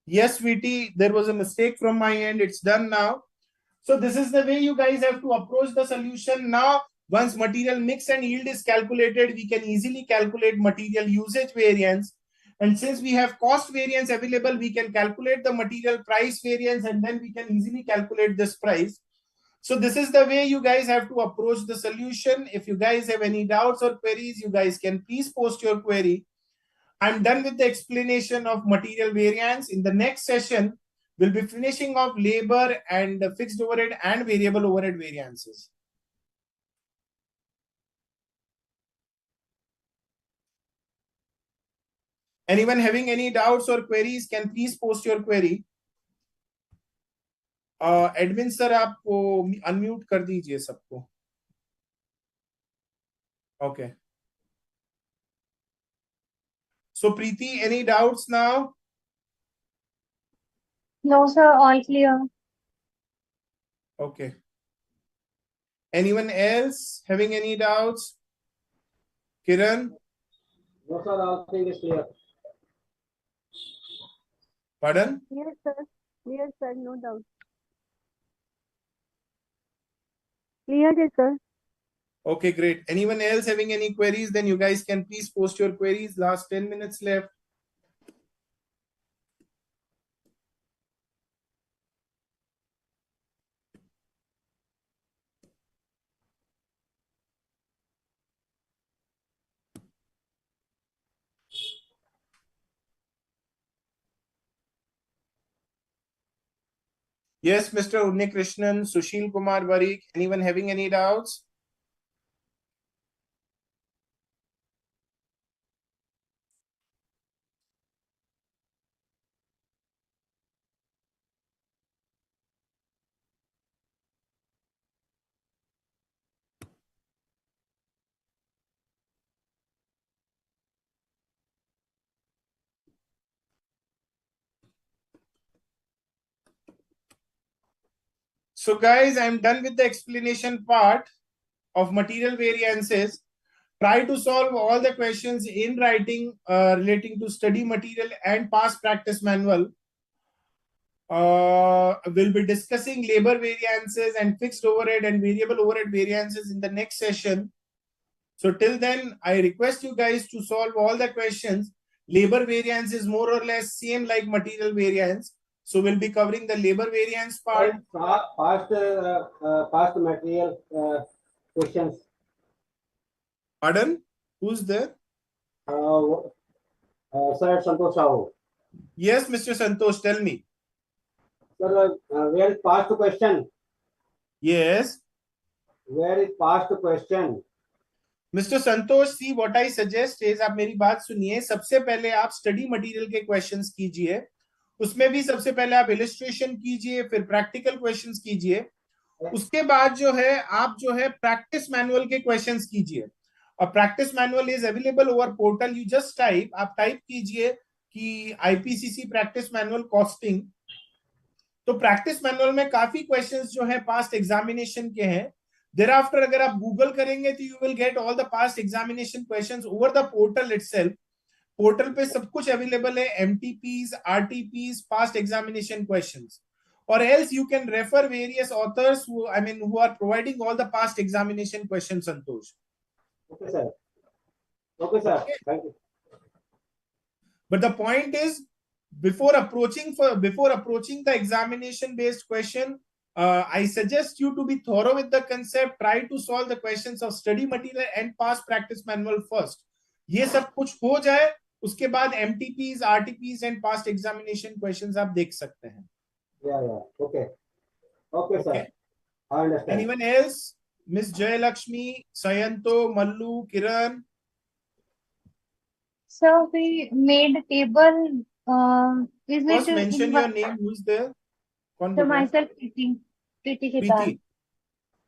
Yes, VT, there was a mistake from my end. It's done now. So this is the way you guys have to approach the solution. Now, once material mix and yield is calculated, we can easily calculate material usage variance. And since we have cost variance available, we can calculate the material price variance, and then we can easily calculate this price. So this is the way you guys have to approach the solution. If you guys have any doubts or queries, you guys can please post your query. I'm done with the explanation of material variance. In the next session, we'll be finishing off labor and fixed overhead and variable overhead variances. Anyone having any doubts or queries can please post your query. Admin sir आप unmute कर दीजिए सबको. Okay. So Preeti, any doubts now? No, sir, all clear. Okay. Anyone else having any doubts? Kiran? No, sir, all thing is clear. Pardon? Yes, sir. Yes, sir. No doubt. Clear है, sir. Okay, great. Anyone else having any queries? Then you guys can please post your queries. Last 10 minutes left. Yes, Mr. Unnikrishnan, Sushil Kumar Barik. Anyone having any doubts? So guys, I'm done with the explanation part of material variances. Try to solve all the questions in writing relating to study material and past practice manual. We'll be discussing labor variances and fixed overhead and variable overhead variances in the next session. So till then, I request you guys to solve all the questions. Labor variance is more or less same like material variance. So we'll be covering the labor variance part. Past material questions. Pardon? Who's there? Sir, Santosh Sahu. Yes, Mr. Santosh, tell me. Sir, where is past question? Yes. Where is past question? Mr. Santosh, see what I suggest is, आप मेरी बात सुनिए. सबसे पहले आप study material के questions कीजिए. उसमें भी सबसे पहले आप इलस्ट्रेशन कीजिए, फिर प्रैक्टिकल क्वेश्चंस कीजिए. उसके बाद जो है आप जो है प्रैक्टिस मैनुअल के क्वेश्चंस कीजिए. और practice manual is available over portal. You just type, आप टाइप कीजिए कि आईपीसीसी प्रैक्टिस मैनुअल कॉस्टिंग. तो प्रैक्टिस मैनुअल में काफी क्वेश्चंस जो है पास्ट एग्जामिनेशन के हैं. Thereafter, अगर आप गूगल करेंगे तो you will get all the past examination questions over the portal itself. Portal पे सब कुछ अवेलेबल है, MTPs, RTPs, past examination questions. Or else you can refer various authors who are providing all the past examination questions, Santosh. Okay, sir. Okay, sir. Okay. Thank you. But the point is, before approaching the examination based question, I suggest you to be thorough with the concept. Try to solve the questions of study material and past practice manual first. ये सब कुछ हो जाए, उसके बाद MTPs, RTPs and past examination questions आप देख सकते हैं. Yeah. Okay, sir. I understand. Anyone else? Miss Jayalakshmi, Sayanto, Mallu, Kiran. So we made a table. Is First it mention in your name. Who is there? कौन so बोल रहा है? myself, Preeti Khitan.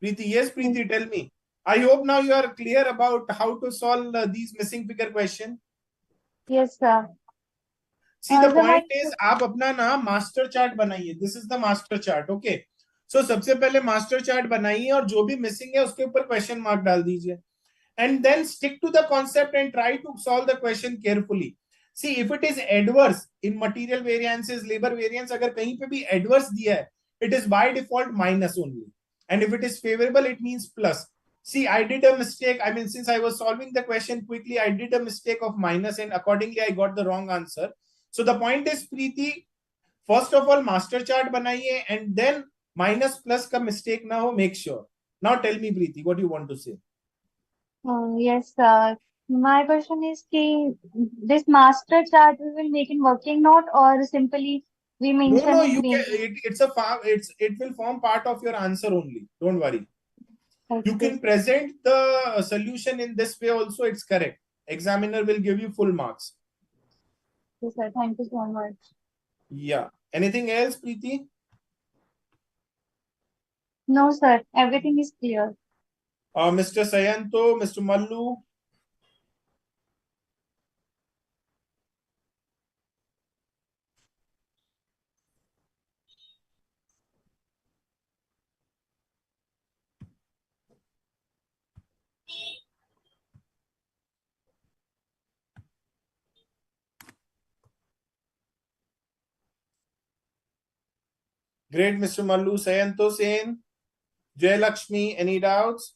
Preeti, yes, Preeti, tell me. I hope now you are clear about how to solve these missing figure question. Yes, sir. See, the So point is, आप अपना ना master chart बनाइए. This is the master chart, okay? So सबसे पहले master chart बनाइए और जो भी missing है उसके ऊपर question mark डाल दीजिए. And then stick to the concept and try to solve the question carefully. See, if it is adverse in material variances, labor variance, अगर कहीं पे भी adverse दिया है, it is by default minus only. And if it is favorable, it means plus. See, I did a mistake. I mean, since I was solving the question quickly, I did a mistake of minus and accordingly I got the wrong answer. So the point is, Preeti, first of all, master chart banaiye and then minus plus ka mistake na ho, make sure. Now tell me, Preeti, what you want to say? yes, sir. My question is कि this master chart we will make in working note or simply we mention No, in you can. plain. It will form part of your answer only. Don't worry. You Okay. can present the solution in this way also. It's correct. Examiner will give you full marks. Yes, sir. Thank you so much. Yeah. Anything else, Preeti? No, sir. Everything is clear. Mr. Sayanto, Mr. Mallu. Great, Mr. Mallu. Sayanto, same. Jayalakshmi, any doubts?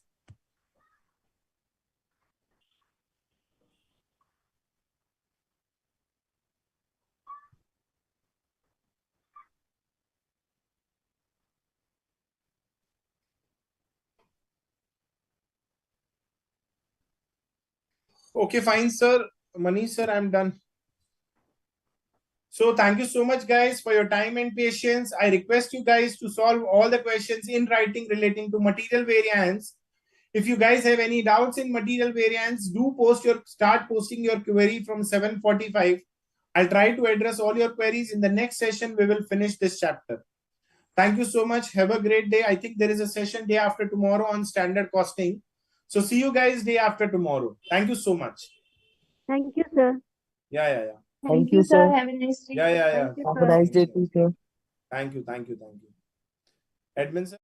Okay, fine, sir. Manish, sir, I'm done. So thank you so much, guys, for your time and patience. I request you guys to solve all the questions in writing relating to material variance. If you guys have any doubts in material variance, do start posting your query from 7:45. I'll try to address all your queries in the next session. We will finish this chapter. Thank you so much. Have a great day. I think there is a session day after tomorrow on standard costing. So see you guys day after tomorrow. Thank you so much. Thank you, sir. Yeah. Thank you, sir. Have a nice day. Yeah. Thank you, Have sir. a nice day, teacher. Thank you. Admin, sir.